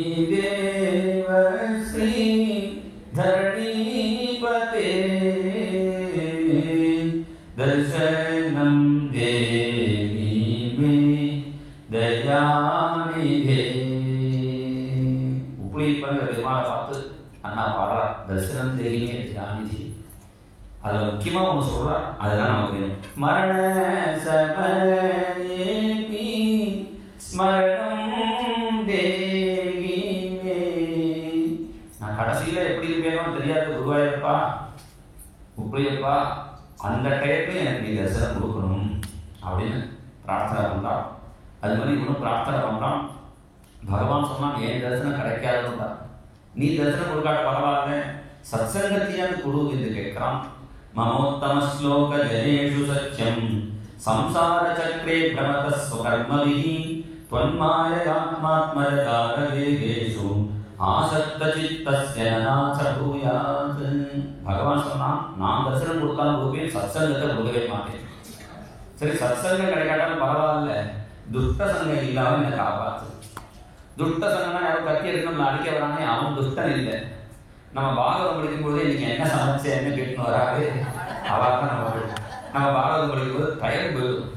தேவாதிதேவ ஸ்ரீ தரணீபதே தர்சனம் தேவி மே தயாநிதே. உப்புளிப்பங்க பெருமாளை பார்த்து அண்ணா பாடுறா, தர்சனம் தேவியே தயாநிதி. அதில் முக்கியமாக ஒன்று சொல்கிறார், அதுதான் நமக்கு வேணும். மரண சமயேபி ஸ்மரணம் தேவி. நான் கடைசியில் எப்படி இருப்பேனோ தெரியாது குருவாயூரப்பா உப்புளியப்பா, அந்த டயத்தில் எனக்கு நீ தரிசனம் கொடுக்கணும் அப்படின்னு பிரார்த்தனை பண்ணுறான். அது மாதிரி இவனும் பிரார்த்தனை பண்ணுறான். பகவான் சொன்னான் என் தரிசனம் கிடைக்காதுன்னு. நீ தரிசனம் கொடுக்காட்ட பரவாயில்ல, சத்சங்கத்தையாவது கொடு என்று கேட்குறான். மமோத்தமஸ்லோக ஜனேஷு சத்யம் சம்சார சக்ரே பிரமத ஸ்வகர்மவிஹி त्वन्माययात्मात्मरकारवेगेषु आसक्तचित्तस्य नाथ भूयात्. பகவான் சொன்னான், நான் தரிசனம் கொடுத்தாலும் கொடுப்பேன், சத்சங்கத்தை கொடுக்கவே மாட்டேன். சரி, சத்சங்கம் கிடைக்காட்டாலும் பரவாயில்ல, துஷ்ட சங்கம் இல்லாமல் என்னை காப்பாற்று. துஷ்ட சங்கம்னா யாரும் கத்தி எடுத்து நம்ம அடிக்க வரானே, அவன் துஷ்டன் இல்லை. நம்ம பாகவதம் படிக்கும்போது இன்னைக்கு என்ன சமைச்ச என்ன கேட்டுன்னு வராது, அவாதான் நம்ம பாகவதம் படிக்கும்போது டயர் போயிடும்.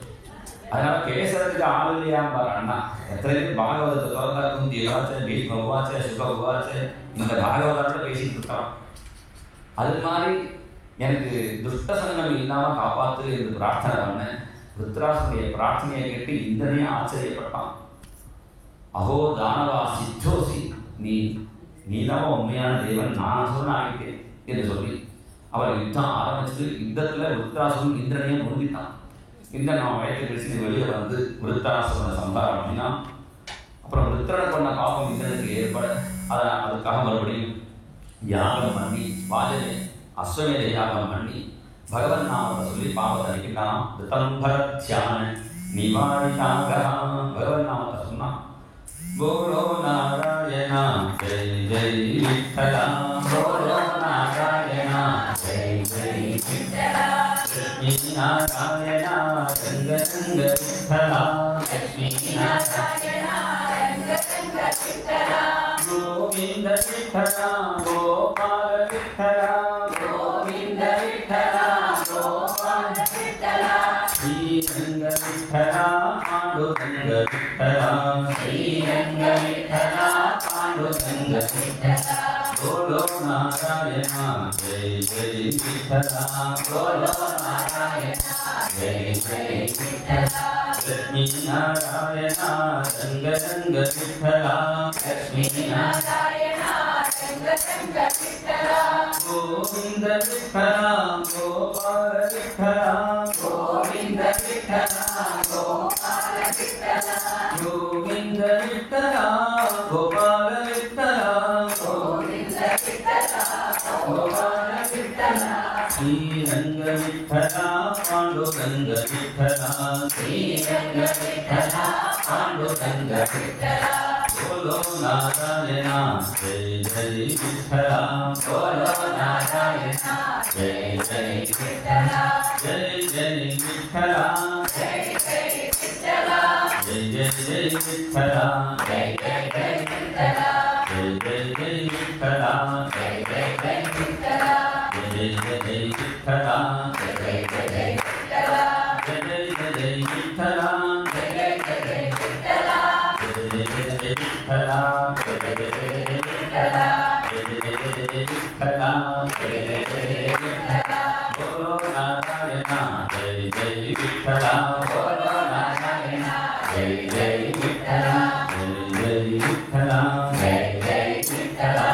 அதனால பேசுறதுக்கு ஆள் இல்லையாம் பாரு அண்ணா. எத்தனை பேர் பாகவதத்தை திறந்தா குந்தி உவாச்ச, பீஷ்ம உவாச்ச, சுக உவாச்ச, இந்த பாகவதத்தில் பேசிட்டு இருக்கான். அது மாதிரி எனக்கு துஷ்ட சங்கம் இல்லாமல் காப்பாற்று என்று பிரார்த்தனை பண்ணேன். ருத்ராசனுடைய பிரார்த்தனையை கேட்டு இந்திரனே ஆச்சரியப்பட்டான். அஹோ தானவா சித்தோசி, நீதான் உண்மையான தேவன், நான் அசுரன் ஆகிட்டேன் என்று சொல்லி அவர் யுத்தம் ஆரம்பிச்சு யுத்தத்தில் ருத்ராசனும் இந்திரனையும் முழுங்கிட்டான். இந்திரன் அவன் வயத்தை பேசி வெளியே வந்து விருத்தாசுரனை சம்பாரம் பண்ணினா. அப்புறம் விருத்தனை பண்ண பாவம் இந்திரனுக்கு ஏற்பட அதுக்காக மறுபடியும் யாகம் பண்ணி வாஜனை அஸ்வமேத யாகம் பண்ணி பகவன் நாமத்தை சொல்லி பாவத்தை அளிக்கின்றான். ரிதம்பரத்யான நிவாரிதாக பகவன் நாமத்தை சொன்னான். போலோ நாராயணா ஜெய் ஜெய் விட்டலா, போலோ நாராயணா ஜெய் ஜெய் விட்டலா, லட்சுமி நாராயணா ரங்க ரங்க விட்டலா, லட்சுமி நாராயணா ரங்க ரங்க விட்டலா, கோவிந்த விட்டலா கோபால விட்டலா, கோவிந்த விட்டலா கோபால விட்டலா, ஸ்ரீரங்க விட்டலா பாண்டுரங்க விட்டலா, ஸ்ரீரங்க விட்டலா பாண்டுரங்க விட்டலா, போலோ நாராயணா ஜெய் ஜெய் விட்டலா, போலோ நாராயணா ஜெய் ஜெய் விட்டலா, லட்சுமி நாராயணா ரங்க ரங்க விட்டலா, லட்சுமி நாராயணா ரங்க ரங்க விட்டலா, கோவிந்த விட்டலா கோபால விட்டலா, கோவிந்த விட்டலா கோபால விட்டலா, கோவிந்த விட்டலா கோபால விட்டலா, கோவிந்த விட்டலா கோபால விட்டலா, ஸ்ரீரங்க விட்டலா பாண்டுரங்க விட்டலா, ஸ்ரீரங்க விட்டலா பாண்டுரங்க விட்டலா, போலோ நாராயணா ஜெய் ஜெய் விட்டலா, போலோ நாராயணா ஜெய் ஜெய் விட்டலா, ஜெய் ஜெய் விட்டலா, ஜெய் ஜெய் விட்டலா, ஜெய் ஜெய் ஜெய் விட்டலா, ஜெய் ஜெய் ஜெய் விட்டலா, ஜெய் ஜெய் ஜெய் விட்டலா, ஜெய் ஜெய் ஜெய் விட்டலா, ஜெய் ஜெய் ஜெய் விட்டலா, ஜெய் ஜெய் ஜெய் விட்டலா, ஜெய் ஜெய் ஜெய் விட்டலா, ஜெய் ஜெய் ஜெய் விட்டலா, ஜெய் ஜெய் ஜெய் விட்டலா, ஜெய் ஜெய் ஜெய் விட்டலா, ஜெய் ஜெய் ஜெய் விட்டலா, ஜெய் ஜெய் ஜெய் விட்டலா, போலோ நாராயணா ஜெய் ஜெய் விட்டலா, போலோ நாராயணா ஜெய் ஜெய் விட்டலா, ஜெய் ஜெய் விட்டலா, ஜெய் ஜெய் விட்டலா.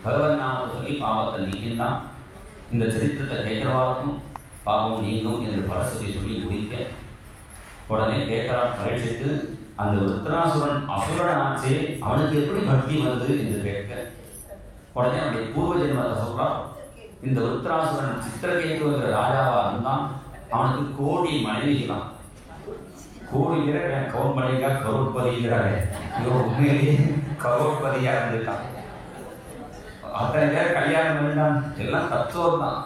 பகவன் நாமத்தை சொல்லி பாவத்தை நீக்கின்றான். இந்த சரித்திரத்தை கேட்கிறவாருக்கும் பாவம் நீங்கும் என்று பரசுவை சொல்லி முடிக்க உடனே கேட்கிறான் பரீட்சித்து, அந்த விருத்தராசுரன் அசுரனாச்சே அவனுக்கு எப்படி பக்தி வருது என்று கேட்க உடனே அவனுடைய பூர்வ ஜென்மத்தை சொல்றான். இந்த விருத்தராசுரன் சித்திரகேது என்ற ராஜாவா இருந்தான். அவனுக்கு கோடி மனைவிகளாம். கோடி பேரை கவுன் பண்ணிக்கா கரோட்பதிங்கிறாரு. இவன் உண்மையிலேயே கரோட்பதியா இருந்துட்டான். அத்தனை பேர் கல்யாணம் பண்ணிட்டான். எல்லாம் தத்துவம் தான்.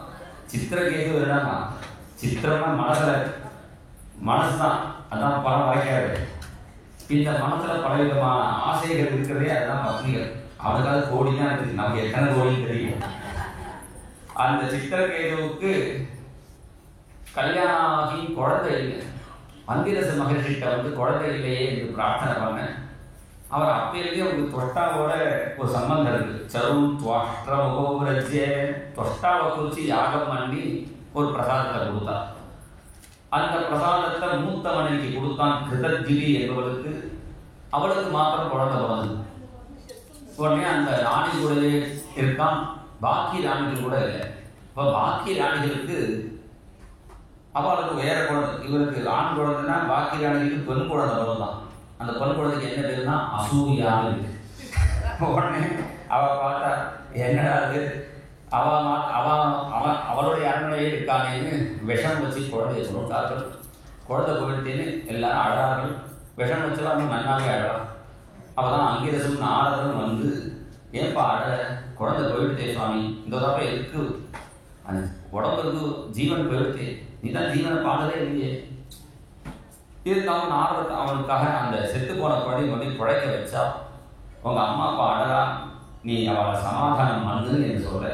சித்திரகேது வேணாமா, சித்திரம்னா மனசு தான். அதான் பணம் வாய்க்காது. இந்த மனசுல பல விதமான ஆசைகள் இருக்கிறதே அதுதான் பத்னிகள். அவனுக்காக கோடி தான் இருக்குது. நமக்கு எத்தனை கோடின்னு தெரியும். அந்த சித்திரகேதுவுக்கு கல்யாணம் ஆகி குழந்தை இல்லை. அந்திரச மகர்ஷிட்ட வந்து குழந்தை இல்லையே என்று பிரார்த்தனை பண்ண அவர் அப்பயிலேயே உங்களுக்கு தொஷ்டாவோட ஒரு சம்பந்தம் இருக்கு. சரும் துவாஷ்டமுகோரஜ்ய தொஷ்டாவை குறித்து யாகம் பண்ணி ஒரு பிரசாதத்தை கொடுத்தார். அந்த பிரசாதத்தை மூத்த மனைவிக்கு கொடுத்தான் கிருதஜிரி என்பவளுக்கு. அவளுக்கு மாத்திரம் குழந்தை பிறந்தது. உடனே அந்த ராணி கூடவே இருக்கான். பாக்கி ராணிகள் கூட இல்லை. இப்போ பாக்கி ராணிகளுக்கு அவளுக்கு வேற குழந்தை. இவருக்கு ஆண் குழந்தைன்னா பாக்கி ராணிகளுக்கு பெண் குழந்தை பிறந்தான். அந்த பெண் குழந்தைக்கு என்ன பேருன்னா அசூயான்னு இருக்கு. உடனே அவள் பார்த்தா என்னடா அது அவளுடைய அரண்மனையே இருக்கானேன்னு விஷம் வச்சு குழந்தைய சொல்லிட்டார்கள். குழந்தை போயிட்டேன்னு எல்லாரும் அழகார்கள். விஷம் வச்சுலாம் அவன் நன்னாவே அழகான். அவள் தான் அங்கிரசும் நாரதரும் வந்து, ஏன்பா அழ, குழந்தை போயிடுதே சுவாமி, இந்த தப்ப இருக்கு, அந்த உடம்புக்கு ஜீவன் போயிடுதே, நீ தான் ஜீவனை பார்த்ததே இல்லையே. இதுக்காக நாரத அவனுக்காக அந்த செத்து போன குழந்தை வந்து குழைக்க வச்சா, உங்கள் அம்மா அப்பா அழகா, நீ அவளை சமாதானம் பண்ணுன்னு என்று சொல்ல.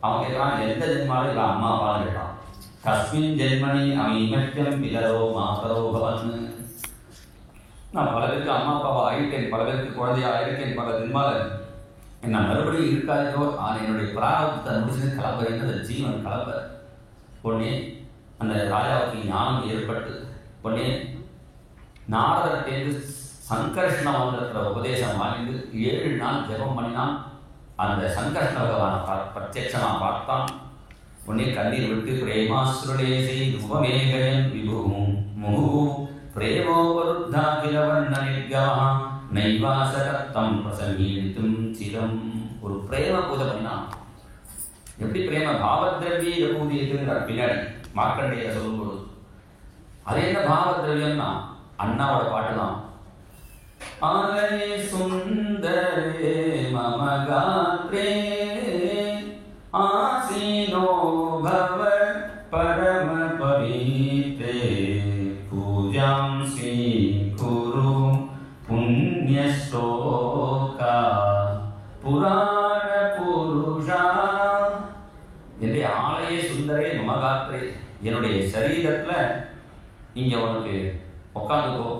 அவன் கேட்கறான், எந்த ஜென்மாலும் இவன் அம்மா அப்பான்னு கேட்டான். கஸ்மின் ஜென்மனி அமீமற்றம் பிதரோ மாதரோ பவன்னு. நான் பல பேருக்கு அம்மா அப்பாவை ஆயிட்டேன், பல பேருக்கு குழந்தையா ஆயிருக்கேன், பல ஜென்மாவில் என்ன மறுபடியும் இருக்காதோ, ஆனால் என்னுடைய பிராரப்தத்தை முடிச்சு கிளம்புறேன்னு அந்த ஜீவன் கிளம்ப. உடனே அந்த ராஜாவுக்கு ஞானம் ஏற்பட்டு உடனே நாரதர்கிட்டேருந்து சங்கர்ஷ்ண மந்திரத்தில் உபதேசம் வாங்கிட்டு 7 நாள் ஜெபம் பண்ணினான். அந்த சங்கர்ஷ்ண பகவானை பிரத்யட்சமாக பார்த்தான். உடனே கண்ணீர் விட்டு பிரேமாசுரேசி உபமேகயன் விபுவும் முகு பிரேமோபருத்தா கிலவண்ண நிர்கமா நைவாசகத்தம் பிரசங்கீடித்தும் சிரம். ஒரு பிரேம பூஜை பண்ணினான். எப்படி பிரேம பாவத்ரவிய பூஜைக்குங்கிறார் பின்னாடி மார்க்கண்டேயரை சொல்லும்போது. அது என்ன பாவத்ரவியம்னா அண்ணாவோட பாட்டு தான். ஆலயே சுந்தரே மம காத்ரே ஆசீனோ பவ பரம பவித்ரே பூஜாம் ஸ்ரீகுரு புண்ணியஸ்லோகா புராண புருஷா. என்னுடைய ஆலய சுந்தரே மமகாத்ரே, என்னுடைய சரீரத்தில் இங்கே உனக்கு உட்காந்துக்கோ.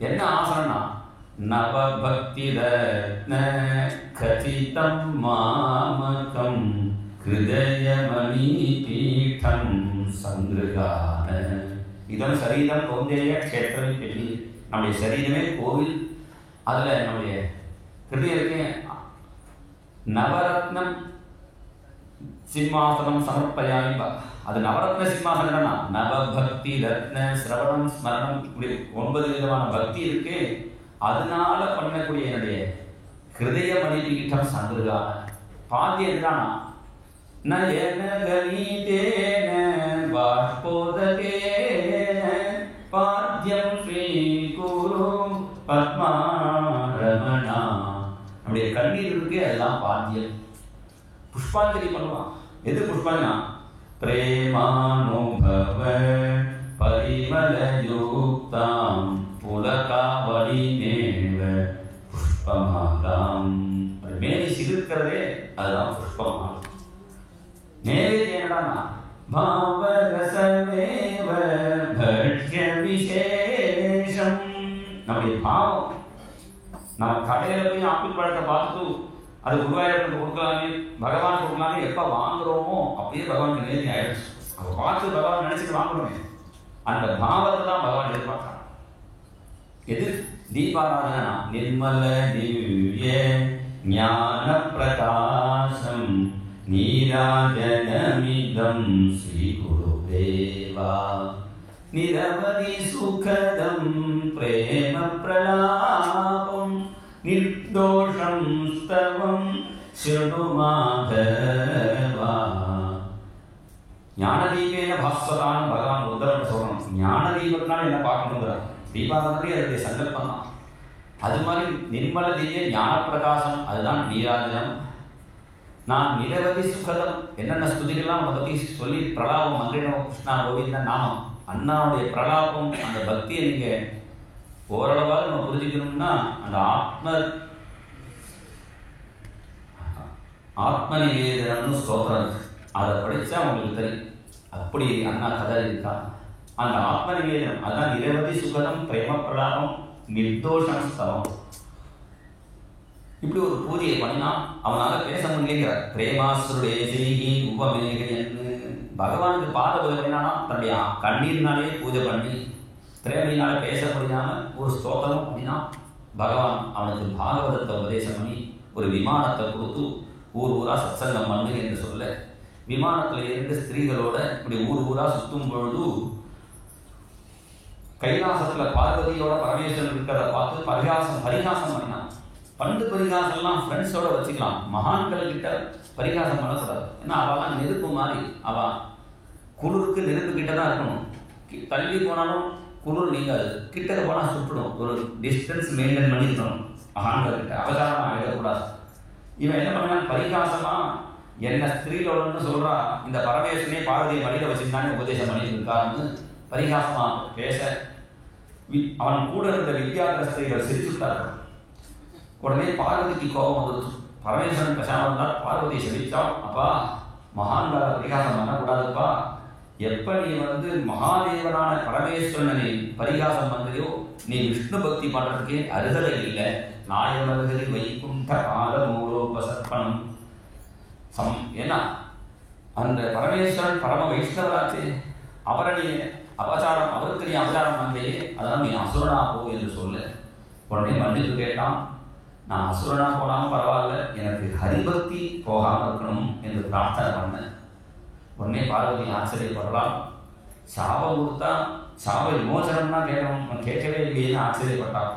என்ன ஆசனம்னா நவபக்தி ரத்ன கதிதம் மாமகம் ஹிருதயமணி பீடம் சங்கிருகான. இதன் சரீரம் கௌந்தேய க்ஷேத்திரம் பெரிய, நம்முடைய சரீரமே கோவில். அதில் நம்முடைய ஹிருதயத்துக்கு நவரத்னம் சிம்மாசனம் சமர்ப்பயாமி. அது நவரத்ன சிம்மாசனம்னா நவபக்தி ரத்ன சிரவணம் ஸ்மரணம், இப்படி 9 விதமான பக்தி இருக்கு. அதனால பண்ணக்கூடிய என்னுடைய ஹிருதய மணிபீட்டம் சந்திருகான. பாத்தியம் என்னன்னா நயன கணீதேன பாஷ்போதகேன பாத்தியம் ஸ்ரீ குரு பத்மாரமணா. நம்முடைய கண்ணீர் இருக்கு, அதெல்லாம் பாத்தியம். புஷ்பாஞ்சலி பண்ணுவான். எது புஷ்பாஞ்சனா பிரேமானுபவ பரிமளயுக்தாம் புலகாவலிநேவ புஷ்பமாலாம். மேனி சிலிர்க்கிறதே அதுதான் புஷ்பமாலம். நேவேத்தியம் என்னடானா பாவரசமேவ பக்ஷ்ய விசேஷம். நம்முடைய பாவம், நம்ம கடையில் போய் ஆப்பிள் பழத்தை பார்த்துட்டு அது குருவாயூரனுக்கு கொடுக்கலாமே, பகவான் கொடுக்கலாமே எப்போ வாங்குறோமோ அப்படியே பகவானுக்கு நேர்த்தி ஆயிடுச்சு. அதை பார்த்து பகவான் நினைச்சிட்டு வாங்குறோமே, அந்த பாவத்தை தான் பகவான் எதிர்பார்க்கிறான். எது தீபாராதனா நிர்மல திவ்ய ஞான பிரகாசம் நீராஜனமிதம் ஸ்ரீ குருதேவா நிரவதி சுகதம் பிரேம பிரலாபம் நிர்தோஷம் ஸ்தவம் ஸ்ருணு மாதவா. ஞானதீபேன பாஸ்வதான்னு பகவான் உத்தரவு சொல்லணும். ஞானதீபத்தினால என்ன பார்க்கணுங்கிறார். தீபாவளி அதனுடைய சங்கல்பம் தான். அது மாதிரி நிர்மல தீப ஞான பிரகாசம், அதுதான் நீராஜனம். நான் நிரவதி சுகதம், என்னென்ன ஸ்துதிகள்லாம் அதை பற்றி சொல்லி பிரலாபம் மந்திரினோ கிருஷ்ணா கோவிந்தன் நாமம், அண்ணாவுடைய பிரலாபம், அந்த பக்தியை நீங்கள் ஓரளவாக நம்ம புரிஞ்சுக்கணும்னா அந்த ஆத்ம நிவேதனம்னு ஸ்தோத்திரம் அதை படித்தா உங்களுக்கு தெரியும். அப்படி அண்ணா கதை இருக்கா. அந்த ஆத்ம நிவேதனம் அதான் நிரவதி சுகதம் பிரேம பிரலாபம் நிர்தோஷம் ஸ்தவம். இப்படி ஒரு பூஜையை பண்ணினா அவனால் பேச முடியலைங்கிறார். பிரேமாசுருடைய செய்கி உபமேகன்னு பகவானுக்கு பாத பூஜை பண்ணினானா தன்னுடைய கண்ணீர்னாலே பூஜை பண்ணி பிரேமையினால பேச முடியாமல் ஒரு ஸ்தோத்திரம் அப்படின்னா பகவான் அவனுக்கு பாகவதத்தை உபதேசம் பண்ணி ஒரு விமானத்தை கொடுத்து ஊர் ஊரா சத்சங்கம் பண்ணு என்று சொல்ல, விமானத்தில் 2 ஸ்திரீகளோட இப்படி ஊர் ஊரா சுற்றும் பொழுது கைலாசத்தில் பார்வதியோட பரமேஸ்வரன் இருக்கிறத பார்த்து பரிகாசம் பண்ணினான். பண்டு பரிகாசம்லாம் ஃப்ரெண்ட்ஸோட வச்சுக்கலாம், மகான்கள் கிட்ட பரிகாசம் பண்ணக்கூடாது. ஏன்னா அவெல்லாம் நெருப்பு மாதிரி, அவள் குளிருக்கு நெருப்பு கிட்ட தான் இருக்கணும். தள்ளி போனாலும் குளிர் நீங்காது, கிட்டக்க போனால் சுட்டுடும். ஒரு டிஸ்டன்ஸ் மெயின்டைன் பண்ணி இருக்கணும் மகான்கள் கிட்ட, அவதாரமாக ஆகிடக்கூடாது. இவன் என்ன பண்ணான், பரிகாசமாக என்ன ஸ்திரீலோடன்னு சொல்கிறா, இந்த பரமேஸ்வரனே பார்வதியை வழியில் வச்சுருந்தானே உபதேசம் பண்ணிட்டு இருக்கான்னு பரிகாசமாக பேச அவன் கூட இருந்த வித்யாகிரஸ்திரிகள் சிரிச்சுட்டார்கள். உடனே பார்வதிக்கு கோபம் வந்துருச்சு. பரமேஸ்வரன் பேசாமல் இருந்தால் பார்வதியை சிரித்தால், அப்பா மகான்களை பரிகாசம் பண்ணக்கூடாதுப்பா, எப்போ நீ மகாதேவனான பரமேஸ்வரனை பரிகாசம் பண்ணுறியோ நீ விஷ்ணு பக்தி பண்ணுறதுக்கே அருகதை இல்லை. நாயவர்களை வைகுண்ட கால மூலோபசர்ப்பணம் ஏன்னா அந்த பரமேஸ்வரன் பரம வைஷ்ணவராச்சு, அவரை நீ அபச்சாரம், அவருக்கு நீ அபச்சாரம் பண்ணலையே, அதனால் நீ அசுரனா போ என்று சொல்ல. உடனே மன்னிப்பு கேட்டான், நான் அசுரனா போனாலும் பரவாயில்ல, எனக்கு ஹரிபக்தி போகாமல் இருக்கணும் என்று பிரார்த்தனை பண்ணேன். உடனே பார்வதி ஆச்சரியப்படலாம், சாபம் கொடுத்தா சாப விமோசனம்னா கேட்கணும், கேட்கவே இல்லையேன்னு ஆச்சரியப்பட்டான்.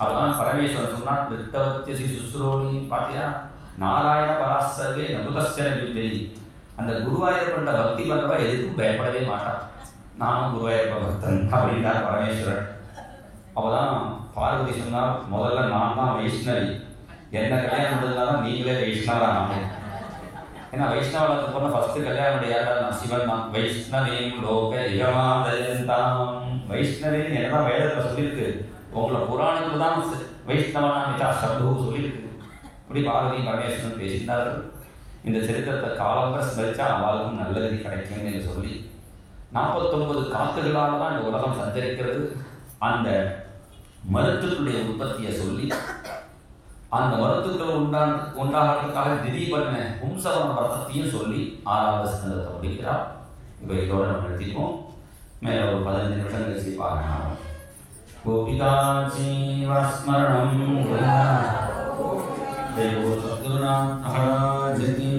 அதுதான் பரமேஸ்வரன் சொன்னான், விட்டவத்தியசி சுசுரோனி பாத்தியா நாராயண பராசர்வே நபுதஸ்ய வித்தை. அந்த குருவாயூர் கொண்ட பக்தி பண்றவா எதுக்கும் பயப்படவே மாட்டான். நானும் குருவாயூர் பக்தன் அப்படின்றார் பரமேஸ்வரன். அவதான் பார்வதி சொன்னால், முதல்ல நான் தான் வைஷ்ணவி, என்ன கல்யாணம் பண்ணதுனால நீங்களே வைஷ்ணவா ஆனேன். ஏன்னா வைஷ்ணவனுக்கு போன ஃபர்ஸ்ட் கல்யாணம் யாரா, நான் சிவன் தான். வைஷ்ணவீம் லோக யமாதயந்தாம். வைஷ்ணவின்னு என்னதான் வேதத்தில் சொல்லியிருக்கு, உங்களை புராணத்துக்கு தான் வைஷ்ணவனா மிதா சப்து சொல்லியிருக்கு. இப்படி பார்வதி பரமேஸ்வரன் பேசினார்கள். இந்த சரித்திரத்தை காலம்பர ஸ்மரிச்சா அவளுக்கும் நல்லது கிடைக்கும் என்று சொல்லி 49 காத்துகளால் தான் இந்த உலகம் சஞ்சரிக்கிறது. அந்த மருத்துவத்துடைய உற்பத்தியை சொல்லி அந்த மருத்துவர்கள் உண்டாகிறதுக்காக திடீர் பண்ண பும்சவன விரதத்தையும் சொல்லி 6வது ஸ்கந்தத்தை முடிக்கிறார். இப்போ இதோட நம்ம நிறுத்திப்போம். மேலே ஒரு 15 நிமிஷம் கழிச்சு பார்க்கலாம். கோபிகா ஜீவஸ்மரணம் தேவோ சத்குருநாத் மகாராஜ் கி